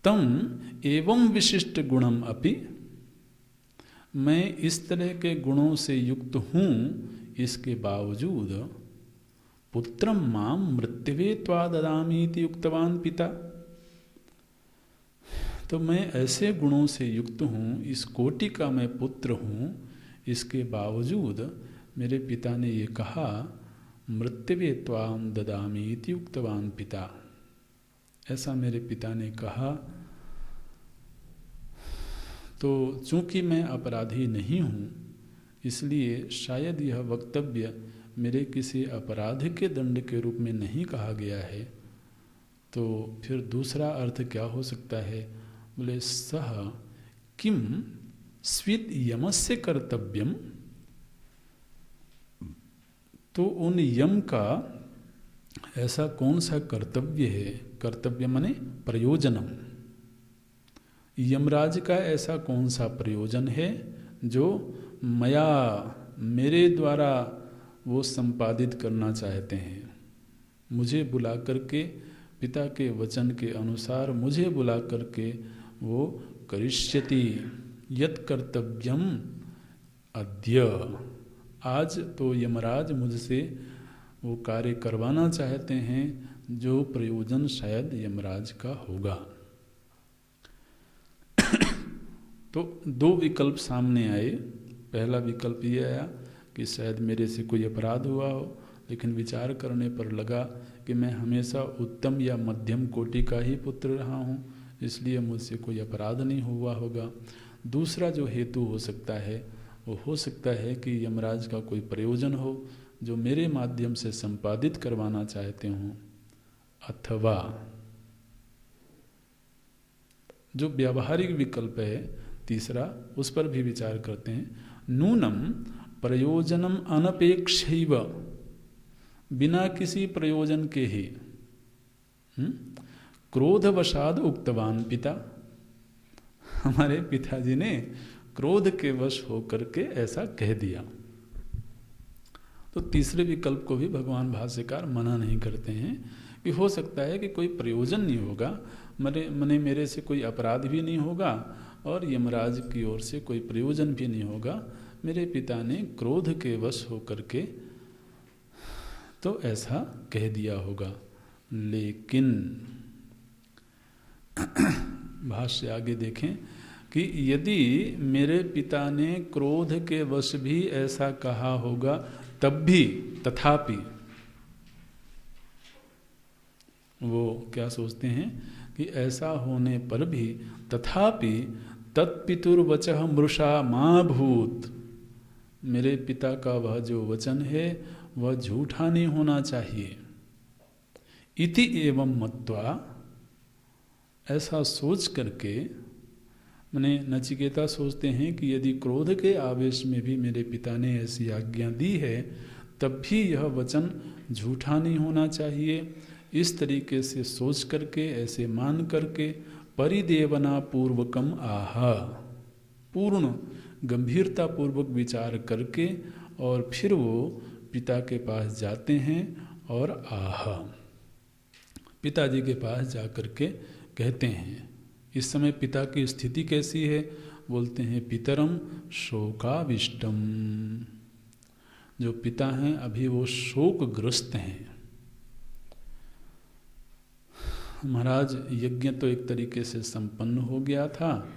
Speaker 3: तम एवं विशिष्ट गुणम अपि, मैं इस तरह के गुणों से युक्त हूँ, इसके बावजूद पुत्रम माम मृत्युवे त्वा ददामीति युक्तवान पिता। तो मैं ऐसे गुणों से युक्त हूँ, इस कोटि का मैं पुत्र हूँ, इसके बावजूद मेरे पिता ने ये कहा मृत्युवे त्वाम ददामीति युक्तवान पिता, ऐसा मेरे पिता ने कहा। तो चूंकि मैं अपराधी नहीं हूँ, इसलिए शायद यह वक्तव्य मेरे किसी अपराध के दंड के रूप में नहीं कहा गया है। तो फिर दूसरा अर्थ क्या हो सकता है? बोले सह किम स्वित यमस्य कर्तव्यम, तो उन यम का ऐसा कौन सा कर्तव्य है? कर्तव्य माने प्रयोजनम। यमराज का ऐसा कौन सा प्रयोजन है जो मेरे द्वारा वो संपादित करना चाहते हैं? मुझे बुला करके, पिता के वचन के अनुसार मुझे बुला करके वो करिष्यति यत् कर्तव्यम अद्य, आज तो यमराज मुझसे वो कार्य करवाना चाहते हैं जो प्रयोजन शायद यमराज का होगा। तो दो विकल्प सामने आए। पहला विकल्प ये आया कि शायद मेरे से कोई अपराध हुआ हो, लेकिन विचार करने पर लगा कि मैं हमेशा उत्तम या मध्यम कोटि का ही पुत्र रहा हूँ, इसलिए मुझसे कोई अपराध नहीं हुआ होगा। दूसरा जो हेतु हो सकता है वो हो सकता है कि यमराज का कोई प्रयोजन हो जो मेरे माध्यम से संपादित करवाना चाहते हों, अथवा जो व्यावहारिक विकल्प है तीसरा, उस पर भी विचार करते हैं। नूनम प्रयोजनम अनपेक्षैव, बिना किसी प्रयोजन के ही क्रोधवशाद उक्तवान पिता, हमारे पिताजी ने क्रोध के वश होकर के ऐसा कह दिया। तो तीसरे विकल्प को भी भगवान भाष्यकार मना नहीं करते हैं कि हो सकता है कि कोई प्रयोजन नहीं होगा, मेरे से कोई अपराध भी नहीं होगा और यमराज की ओर से कोई प्रयोजन भी नहीं होगा, मेरे पिता ने क्रोध के वश होकर के तो ऐसा कह दिया होगा। लेकिन भाष्य आगे देखें कि यदि मेरे पिता ने क्रोध के वश भी ऐसा कहा होगा तब भी, तथापि, वो क्या सोचते हैं कि ऐसा होने पर भी तथापि तत्पितुर्वचः मृषा मा भूत, मेरे पिता का वह जो वचन है वह झूठा नहीं होना चाहिए। इति एवं मत्वा, ऐसा सोच करके, मैंने नचिकेता सोचते हैं कि यदि क्रोध के आवेश में भी मेरे पिता ने ऐसी आज्ञा दी है तब भी यह वचन झूठा नहीं होना चाहिए, इस तरीके से सोच करके, ऐसे मान करके परिदेवना पूर्वकम आह, पूर्ण गंभीरता पूर्वक विचार करके और फिर वो पिता के पास जाते हैं और आह, पिताजी के पास जा कर के कहते हैं। इस समय पिता की स्थिति कैसी है? बोलते हैं पितरम शोकाविष्टम, जो पिता हैं अभी वो शोकग्रस्त हैं। महाराज यज्ञ तो एक तरीके से संपन्न हो गया था,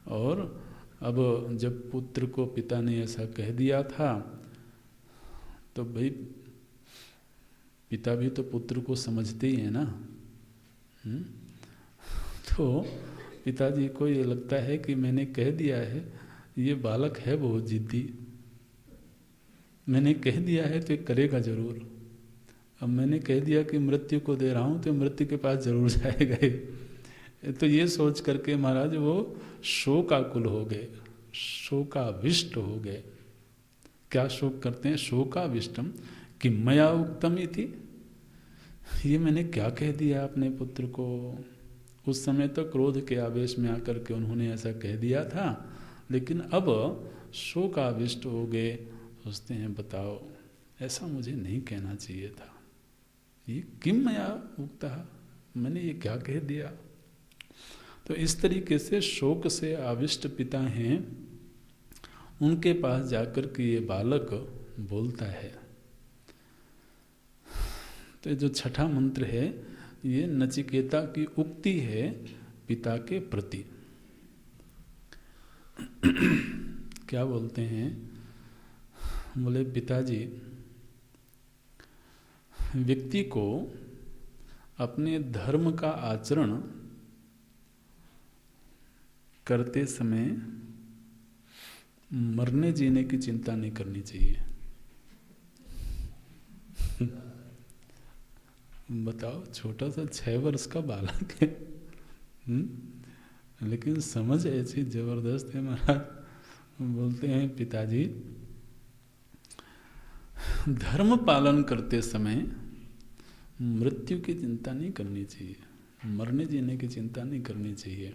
Speaker 3: और अब जब पुत्र को पिता ने ऐसा कह दिया था तो भाई पिता भी तो पुत्र को समझते ही है ना। तो पिताजी को ये लगता है कि मैंने कह दिया है, ये बालक है बहुत जिद्दी, मैंने कह दिया है तो ये करेगा जरूर। अब मैंने कह दिया कि मृत्यु को दे रहा हूँ तो मृत्यु के पास जरूर जाएगा। तो ये सोच करके महाराज वो शोकाकुल हो गए, शोकाविष्ट हो गए। क्या शोक करते हैं? शोकाविष्टम कि मया उक्तम ही थी, ये मैंने क्या कह दिया अपने पुत्र को। उस समय तो क्रोध के आवेश में आकर के उन्होंने ऐसा कह दिया था, लेकिन अब शोकाविष्ट हो गए। सोचते हैं बताओ, ऐसा मुझे नहीं कहना चाहिए था, ये किम मया उक्ता, मैंने ये क्या कह दिया। तो इस तरीके से शोक से आविष्ट पिता हैं, उनके पास जाकर के ये बालक बोलता है। तो जो छठा मंत्र है ये नचिकेता की उक्ति है पिता के प्रति। क्या बोलते हैं? बोले पिताजी, व्यक्ति को अपने धर्म का आचरण करते समय मरने जीने की चिंता नहीं करनी चाहिए। बताओ, छोटा सा 6 वर्ष का बालक है, लेकिन समझ ऐसी जबरदस्त है महाराज। बोलते हैं पिताजी, धर्म पालन करते समय मृत्यु की चिंता नहीं करनी चाहिए, मरने जीने की चिंता नहीं करनी चाहिए।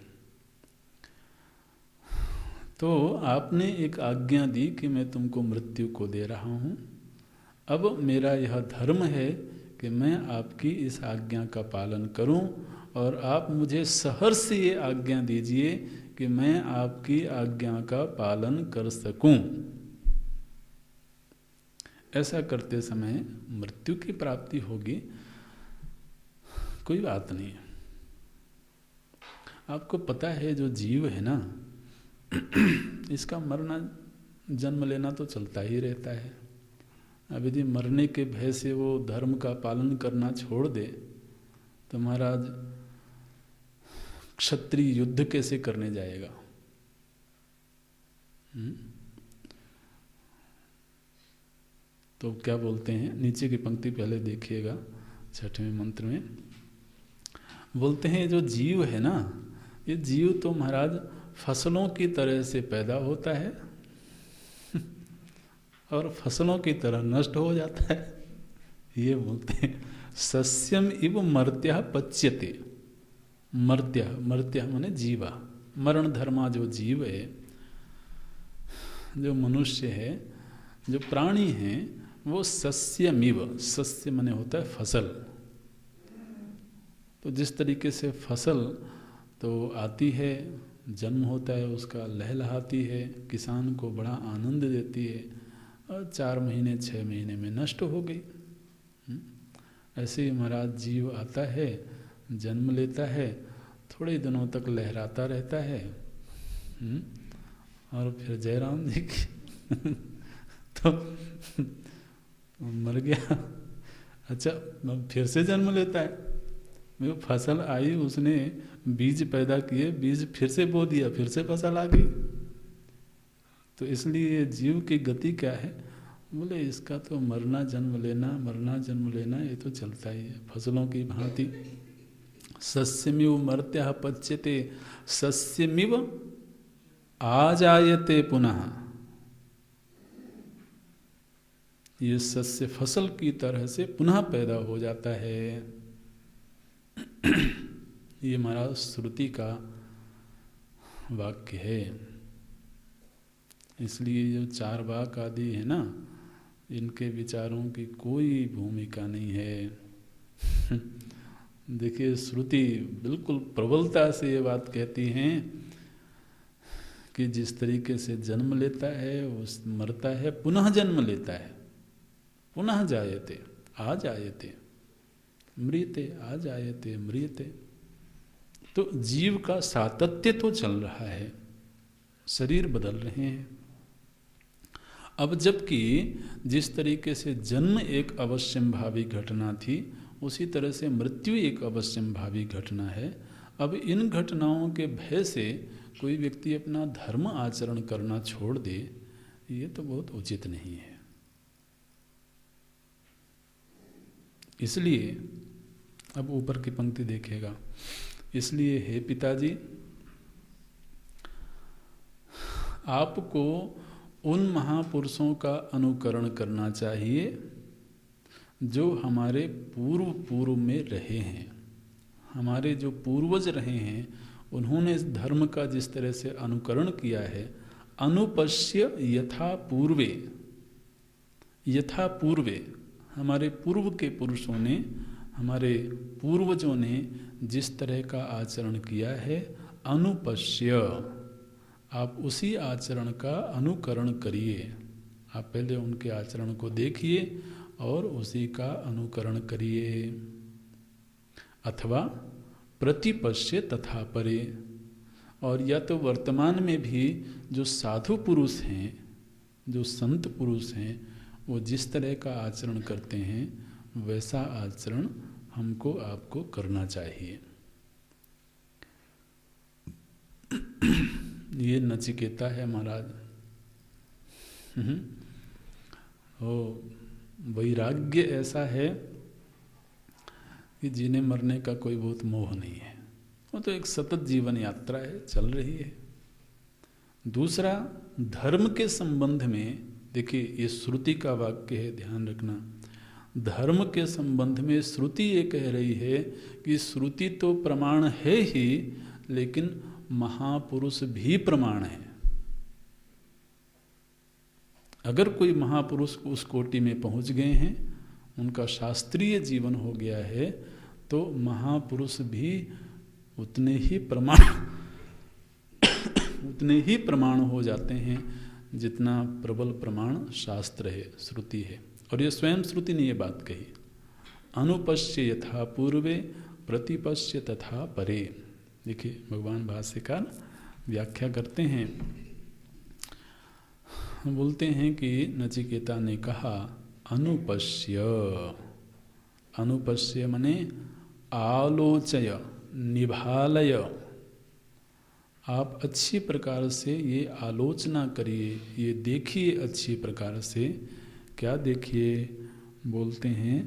Speaker 3: तो आपने एक आज्ञा दी कि मैं तुमको मृत्यु को दे रहा हूँ, अब मेरा यह धर्म है कि मैं आपकी इस आज्ञा का पालन करूं, और आप मुझे सहर्ष ये आज्ञा दीजिए कि मैं आपकी आज्ञा का पालन कर सकूं। ऐसा करते समय मृत्यु की प्राप्ति होगी, कोई बात नहीं। आपको पता है जो जीव है ना, इसका मरना जन्म लेना तो चलता ही रहता है। अब यदि मरने के भय से वो धर्म का पालन करना छोड़ दे तो महाराज क्षत्रिय युद्ध कैसे करने जाएगा? तो क्या बोलते हैं, नीचे की पंक्ति पहले देखिएगा, 6वें मंत्र में बोलते हैं जो जीव है ना, ये जीव तो महाराज फसलों की तरह से पैदा होता है और फसलों की तरह नष्ट हो जाता है। ये बोलते हैं सस्यम इव मर्त्य पच्यते। मर्त्य माने जीवा, मरण धर्मा जो जीव है, जो मनुष्य है, जो प्राणी है, वो सस्यमिव, सस्य माने होता है फसल। तो जिस तरीके से फसल तो आती है, जन्म होता है उसका, लहलहाती है, किसान को बड़ा आनंद देती है, और 4 महीने 6 महीने में नष्ट हो गई। ऐसे ही महाराज जीव आता है, जन्म लेता है, थोड़े दिनों तक लहराता रहता है, और फिर जयराम जी की तो मर गया। अच्छा, फिर से जन्म लेता है, वो फसल आई, उसने बीज पैदा किए, बीज फिर से बो दिया, फिर से फसल आ गई। तो इसलिए जीव की गति क्या है? बोले इसका तो मरना जन्म लेना ये तो चलता ही है, फसलों की भांति। सस्यमिव मर्त्य पच्यते सस्यमिव आजायते पुनः। ये सस्य फसल की तरह से पुनः पैदा हो जाता है। ये हमारा श्रुति का वाक्य है। इसलिए जो चार्वाक आदि है ना, इनके विचारों की कोई भूमिका नहीं है। देखिए, श्रुति बिल्कुल प्रबलता से ये बात कहती हैं कि जिस तरीके से जन्म लेता है, उस मरता है, पुनः जन्म लेता है, पुनः जायते, आ जायते, मृते, आ जायते, मृते। तो जीव का सातत्य तो चल रहा है, शरीर बदल रहे हैं। अब जबकि जिस तरीके से जन्म एक अवश्यंभावी घटना थी, उसी तरह से मृत्यु एक अवश्यंभावी घटना है। अब इन घटनाओं के भय से कोई व्यक्ति अपना धर्म आचरण करना छोड़ दे, ये तो बहुत उचित नहीं है। इसलिए अब ऊपर की पंक्ति देखेगा, इसलिए हे पिताजी, आपको उन महापुरुषों का अनुकरण करना चाहिए जो हमारे पूर्व पूर्व में रहे हैं। हमारे जो पूर्वज रहे हैं, उन्होंने इस धर्म का जिस तरह से अनुकरण किया है, अनुपश्य यथा पूर्वे, यथा पूर्वे, हमारे पूर्व के पुरुषों ने, हमारे पूर्वजों ने जिस तरह का आचरण किया है, अनुपश्य, आप उसी आचरण का अनुकरण करिए। आप पहले उनके आचरण को देखिए और उसी का अनुकरण करिए। अथवा प्रतिपश्य तथा परे, और या तो वर्तमान में भी जो साधु पुरुष हैं, जो संत पुरुष हैं, वो जिस तरह का आचरण करते हैं, वैसा आचरण हमको आपको करना चाहिए। ये नचिकेता है महाराज। वैराग्य ऐसा है कि जीने मरने का कोई बहुत मोह नहीं है, वो तो एक सतत जीवन यात्रा है, चल रही है। दूसरा, धर्म के संबंध में देखिए, ये श्रुति का वाक्य है, ध्यान रखना। धर्म के संबंध में श्रुति ये कह रही है कि श्रुति तो प्रमाण है ही, लेकिन महापुरुष भी प्रमाण है। अगर कोई महापुरुष उस कोटि में पहुंच गए हैं, उनका शास्त्रीय जीवन हो गया है, तो महापुरुष भी उतने ही प्रमाण हो जाते हैं जितना प्रबल प्रमाण शास्त्र है, श्रुति है। और ये स्वयं श्रुति ने ये बात कही, अनुपश्य यथा पूर्वे प्रतिपश्य तथा परे। देखिए, भगवान भाष्यकार व्याख्या करते हैं, बोलते हैं कि नचिकेता ने कहा अनुपश्य, अनुपश्य मने आलोचय, निभालय। आप अच्छी प्रकार से ये आलोचना करिए, ये देखिए अच्छी प्रकार से। क्या देखिए? बोलते हैं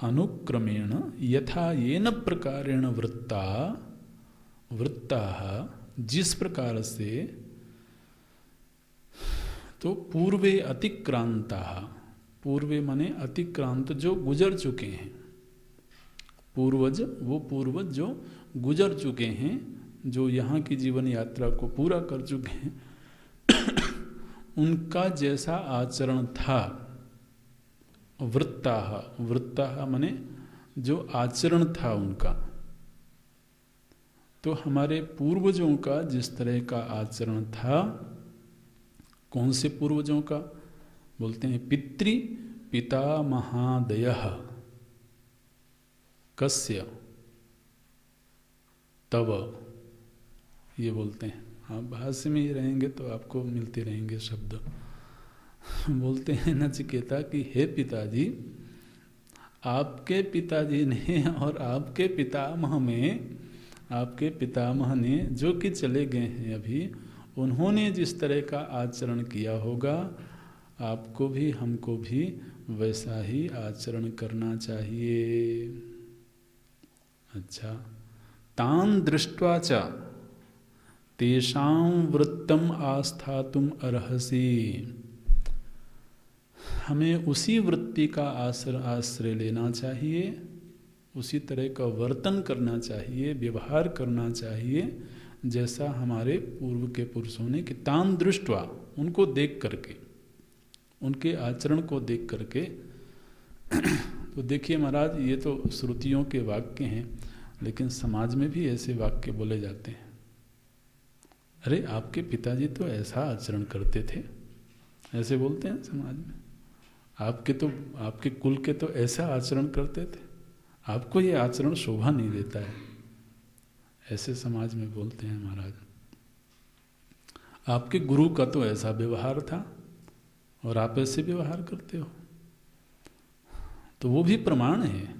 Speaker 3: अनुक्रमेण यथा येन प्रकारेण वृत्ता, वृत्ता, जिस प्रकार से, तो पूर्वे अतिक्रांता, पूर्वे माने अतिक्रांत, जो गुजर चुके हैं, पूर्वज, वो पूर्वज जो गुजर चुके हैं, जो यहाँ की जीवन यात्रा को पूरा कर चुके हैं, उनका जैसा आचरण था। वृत्ता, वृत्ता माने जो आचरण था उनका, तो हमारे पूर्वजों का जिस तरह का आचरण था, कौन से पूर्वजों का? बोलते हैं पितृ पितामहादयः कस्य तव, ये बोलते हैं। हाँ, भाष्य में ही रहेंगे तो आपको मिलते रहेंगे शब्द। बोलते हैं नचिकेता कि हे पिताजी, आपके पिताजी ने और आपके पितामह में, आपके पितामह ने जो कि चले गए हैं अभी, उन्होंने जिस तरह का आचरण किया होगा, आपको भी हमको भी वैसा ही आचरण करना चाहिए। अच्छा, तान दृष्ट्वा च तेषां वृत्तम आस्थातुम अर्हसि, हमें उसी वृत्ति का आश्रय लेना चाहिए उसी तरह का वर्तन करना चाहिए, व्यवहार करना चाहिए जैसा हमारे पूर्व के पुरुषों ने, कि तान दृष्टवा, उनको देख करके, उनके आचरण को देख करके। तो देखिए महाराज, ये तो श्रुतियों के वाक्य हैं, लेकिन समाज में भी ऐसे वाक्य बोले जाते हैं। अरे आपके पिताजी तो ऐसा आचरण करते थे, ऐसे बोलते हैं समाज में। आपके कुल के तो ऐसा आचरण करते थे, आपको ये आचरण शोभा नहीं देता है, ऐसे समाज में बोलते हैं महाराज। आपके गुरु का तो ऐसा व्यवहार था और आप ऐसे व्यवहार करते हो, तो वो भी प्रमाण है।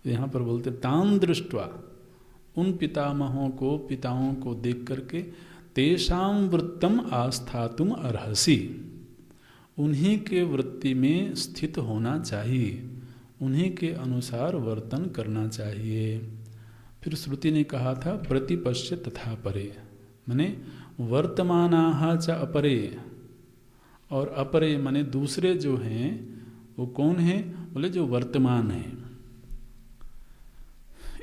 Speaker 3: यहाँ पर बोलते तान दृष्टवा, उन पितामहों को, पिताओं को देख करके, तेषां वृत्तम आस्थातुम अर्हसि, उन्हीं के वृत्ति में स्थित होना चाहिए, उन्हीं के अनुसार वर्तन करना चाहिए। फिर श्रुति ने कहा था प्रतिपश्य तथा परे, माने वर्तमानाः च अपरे, और अपरे माने दूसरे जो हैं वो कौन है, बोले जो वर्तमान है।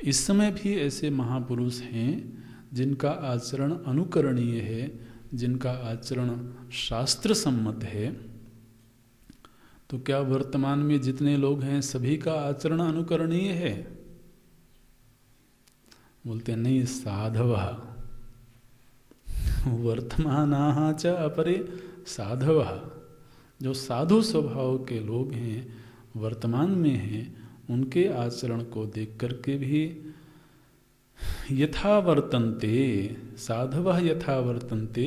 Speaker 3: इस समय भी ऐसे महापुरुष हैं जिनका आचरण अनुकरणीय है, जिनका आचरण शास्त्र सम्मत है। तो क्या वर्तमान में जितने लोग हैं सभी का आचरण अनुकरणीय है? बोलते नहीं, साधवः वर्तमानाः च अपरे साधवः, जो साधु स्वभाव के लोग हैं, वर्तमान में हैं, उनके आचरण को देख करके भी यथा वर्तन्ते, साधवः यथा वर्तन्ते,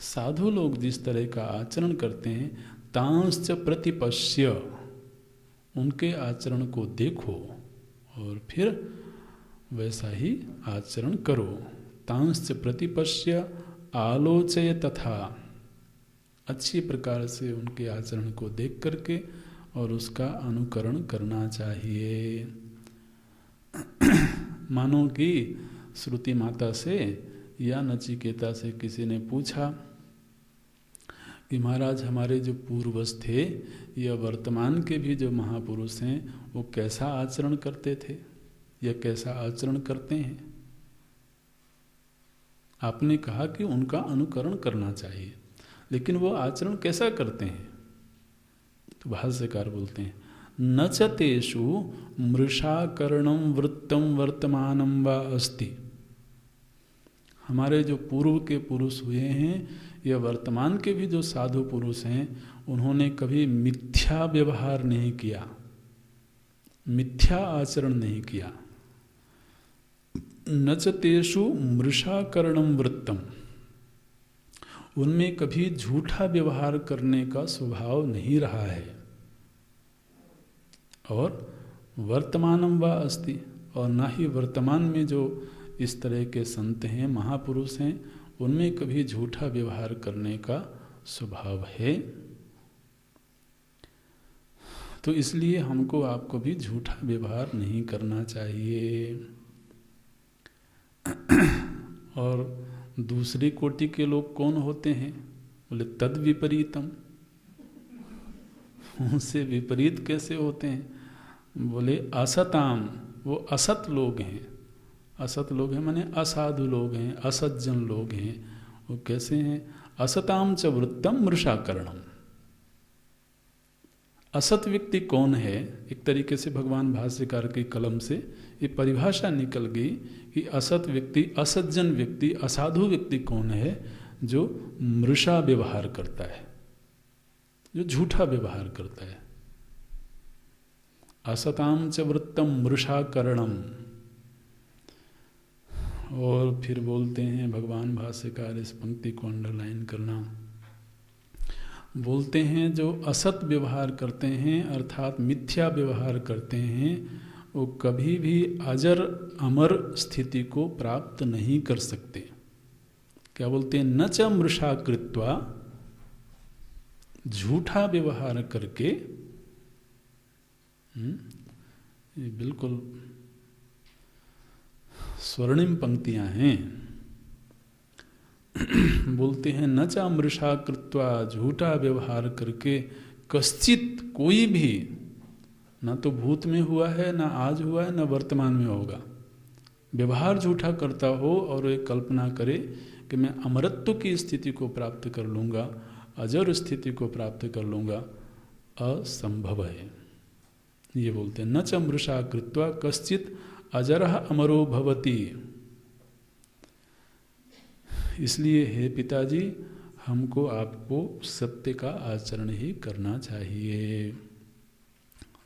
Speaker 3: साधु लोग जिस तरह का आचरण करते हैं, तांश्च प्रतिपश्य, उनके आचरण को देखो और फिर वैसा ही आचरण करो। तांश्च प्रतिपश्य आलोचय तथा, अच्छी प्रकार से उनके आचरण को देख करके और उसका अनुकरण करना चाहिए। मानो कि श्रुति माता से या नचिकेता से किसी ने पूछा कि महाराज हमारे जो पूर्वज थे या वर्तमान के भी जो महापुरुष हैं वो कैसा आचरण करते थे या कैसा आचरण करते हैं? आपने कहा कि उनका अनुकरण करना चाहिए, लेकिन वो आचरण कैसा करते हैं? तो भाष्यकार बोलते हैं न च तेषु मृषाकरणं वृत्तं वर्तमानं वा अस्ति। हमारे जो पूर्व के पुरुष हुए हैं या वर्तमान के भी जो साधु पुरुष हैं, उन्होंने कभी मिथ्या व्यवहार नहीं किया, मिथ्या आचरण नहीं किया। न च तेषु मृषाकरणं वृत्तम, उनमें कभी झूठा व्यवहार करने का स्वभाव नहीं रहा है। और वर्तमानम वा अस्ति, और ना ही वर्तमान में जो इस तरह के संत हैं, महापुरुष हैं, उनमें कभी झूठा व्यवहार करने का स्वभाव है। तो इसलिए हमको आपको भी झूठा व्यवहार नहीं करना चाहिए। और दूसरी कोटि के लोग कौन होते हैं? बोले तद विपरीतम, उनसे विपरीत कैसे होते हैं? बोले असताम, वो असत लोग हैं। असत लोग हैं माने असाधु लोग हैं, असज्जन लोग हैं। वो कैसे हैं? असताम च वृत्तम मृषाकरणम। असत व्यक्ति कौन है? एक तरीके से भगवान भाष्यकार की कलम से ये परिभाषा निकल गई कि असत व्यक्ति, असज्जन व्यक्ति, असाधु व्यक्ति कौन है? जो मृषा व्यवहार करता है, जो झूठा व्यवहार करता है। असताम च वृत्तम मृषाकरणम। और फिर बोलते हैं भगवान भाष्यकार, इस पंक्ति को अंडरलाइन करना, बोलते हैं जो असत व्यवहार करते हैं अर्थात मिथ्या व्यवहार करते हैं, वो कभी भी अजर अमर स्थिति को प्राप्त नहीं कर सकते। क्या बोलते हैं? न च मृषा कृत्वा, झूठा व्यवहार करके। ये बिल्कुल स्वर्णिम पंक्तियां हैं। बोलते हैं न च मृषा कृत्वा, झूठा व्यवहार करके, कश्चित कोई भी ना तो भूत में हुआ है, ना आज हुआ है, ना वर्तमान में होगा। व्यवहार झूठा करता हो और एक कल्पना करे कि मैं अमरत्व की स्थिति को प्राप्त कर लूँगा, अजर स्थिति को प्राप्त कर लूँगा, असंभव है। ये बोलते हैं न च मृषा कृत्वा कश्चित अजरः अमरो भवति। इसलिए हे पिताजी, हमको आपको सत्य का आचरण ही करना चाहिए।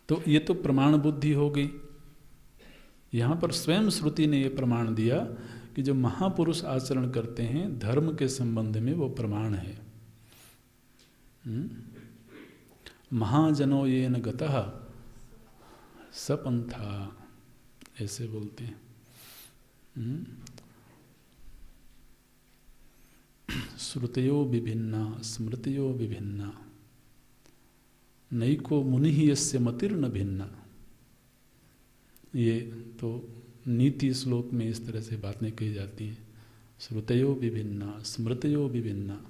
Speaker 3: तो ये तो प्रमाण बुद्धि हो गई। यहाँ पर स्वयं श्रुति ने ये प्रमाण दिया कि जो महापुरुष आचरण करते हैं धर्म के संबंध में, वो प्रमाण है। महाजनो येन गतः सपंथा, ऐसे बोलते हैं। श्रुतयो विभिन्ना स्मृतियो विभिन्ना नैको मुनि यस्य मतिर्न भिन्ना। ये तो नीति श्लोक में इस तरह से बातें कही जाती हैं। श्रुतयो विभिन्ना स्मृतयो विभिन्ना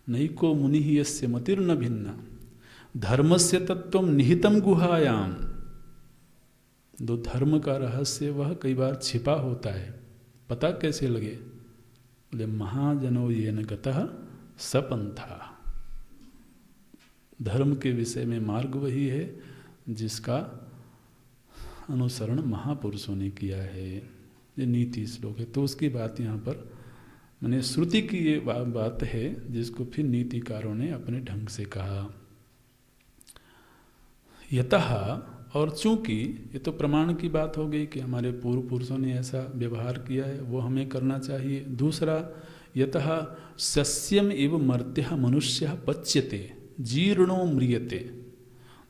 Speaker 3: नैको मुनि यस्य मतिर्न भिन्ना धर्मस्य तत्वं निहितं गुहायाम। दो धर्म का रहस्य वह कई बार छिपा होता है, पता कैसे लगे? बोले महाजनो येन गतः सपंथा। धर्म के विषय में मार्ग वही है जिसका अनुसरण महापुरुषों ने किया है। ये नीति श्लोक है, तो उसकी बात यहाँ पर मैंने श्रुति की ये बात है जिसको फिर नीतिकारों ने अपने ढंग से कहा। यतः, और चूंकि ये तो प्रमाण की बात हो गई कि हमारे पूर्व पुरुषों ने ऐसा व्यवहार किया है, वो हमें करना चाहिए। दूसरा, यतः सस्यम एव मर्त्यः मनुष्यः पच्यते जीर्णो म्रियते।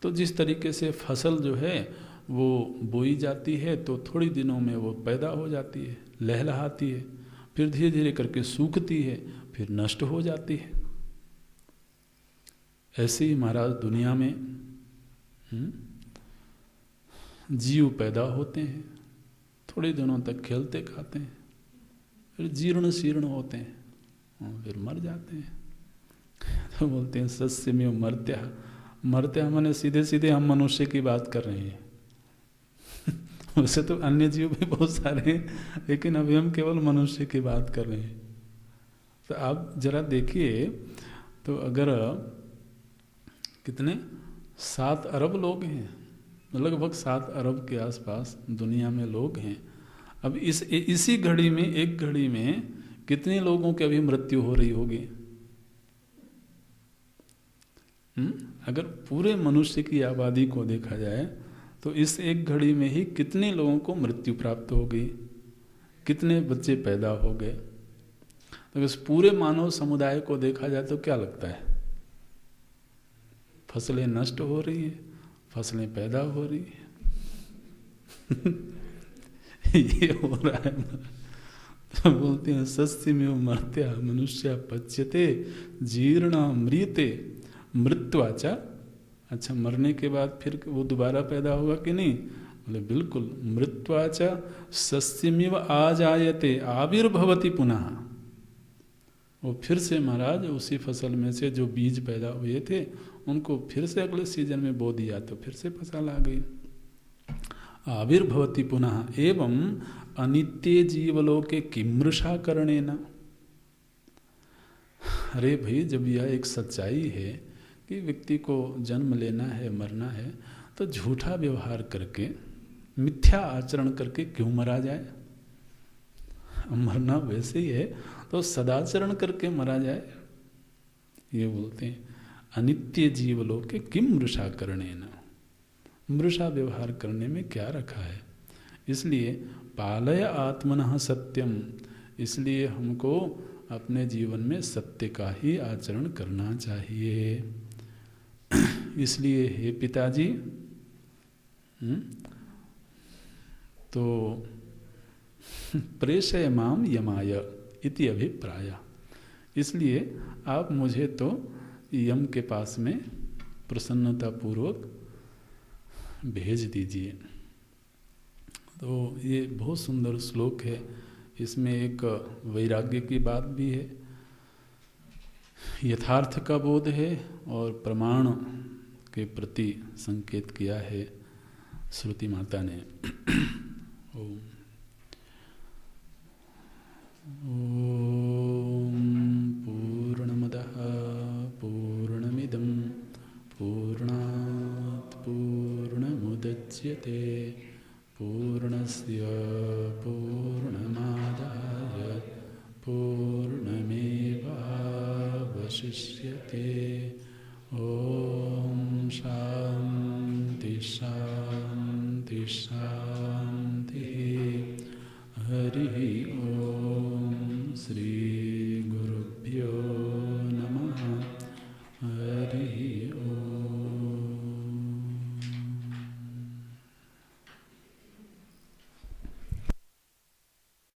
Speaker 3: तो जिस तरीके से फसल जो है वो बोई जाती है तो थोड़ी दिनों में वो पैदा हो जाती है, लहलहाती है, फिर धीरे धीरे करके सूखती है, फिर नष्ट हो जाती है। ऐसे ही महाराज दुनिया में जीव पैदा होते हैं, थोड़े दिनों तक खेलते खाते हैं, फिर जीर्ण शीर्ण होते हैं, फिर मर जाते हैं। तो बोलते हैं सस्य में मर्त्या। मर्त्या माने सीधे सीधे हम मनुष्य की बात कर रहे हैं। वैसे तो अन्य जीव भी बहुत सारे हैं, लेकिन अभी हम केवल मनुष्य की बात कर रहे हैं। तो आप जरा देखिए, तो अगर कितने 7 अरब लोग हैं, लगभग 7 अरब के आसपास दुनिया में लोग हैं। अब इसी घड़ी में, एक घड़ी में कितने लोगों की अभी मृत्यु हो रही होगी? अगर पूरे मनुष्य की आबादी को देखा जाए तो इस एक घड़ी में ही कितने लोगों को मृत्यु प्राप्त हो गई, कितने बच्चे पैदा हो गए। तो इस पूरे मानव समुदाय को देखा जाए तो क्या लगता है? फसलें नष्ट हो रही हैं, फसलें पैदा हो रही है। ये हो रहा है। तो बोलते हैं सस्य में मर्त्या मनुष्य पच्यते जीर्ण म्रियते मृत्युआचा। अच्छा, मरने के बाद फिर वो दोबारा पैदा होगा कि नहीं? बोले बिल्कुल। मृत्युआचा सस्यमिव आजायते आविर्भवति पुनः। वो फिर से महाराज उसी फसल में से जो बीज पैदा हुए थे उनको फिर से अगले सीजन में बो दिया तो फिर से फसल आ गई। आविर्भवति पुनः एवं अनित्य जीवलोके किमृषा करणेन। अरे भाई, जब यह एक सच्चाई है कि व्यक्ति को जन्म लेना है, मरना है, तो झूठा व्यवहार करके, मिथ्या आचरण करके क्यों मरा जाए? मरना वैसे ही है तो सदाचरण करके मरा जाए। ये बोलते हैं अनित्य जीवलोके किम मृषा करणेन। मृषा व्यवहार करने में क्या रखा है? इसलिए पालय आत्मनः सत्यम। इसलिए हमको अपने जीवन में सत्य का ही आचरण करना चाहिए। इसलिए हे पिताजी, तो प्रेषय माम यमाय इति अभिप्राय। इसलिए आप मुझे तो यम के पास में प्रसन्नतापूर्वक भेज दीजिए। तो ये बहुत सुंदर श्लोक है। इसमें एक वैराग्य की बात भी है, यथार्थ का बोध है और प्रमाण के प्रति संकेत किया है। श्रुति माता ने। ओम पूर्णमदः पूर्णमिदं पूर्णात् पूर्णमुदच्यते पूर्णस्य पूर्णमादाय पूर्णमेवावशिष्यते। ॐ शान्ति शान्ति शान्तिः। हरिः ॐ।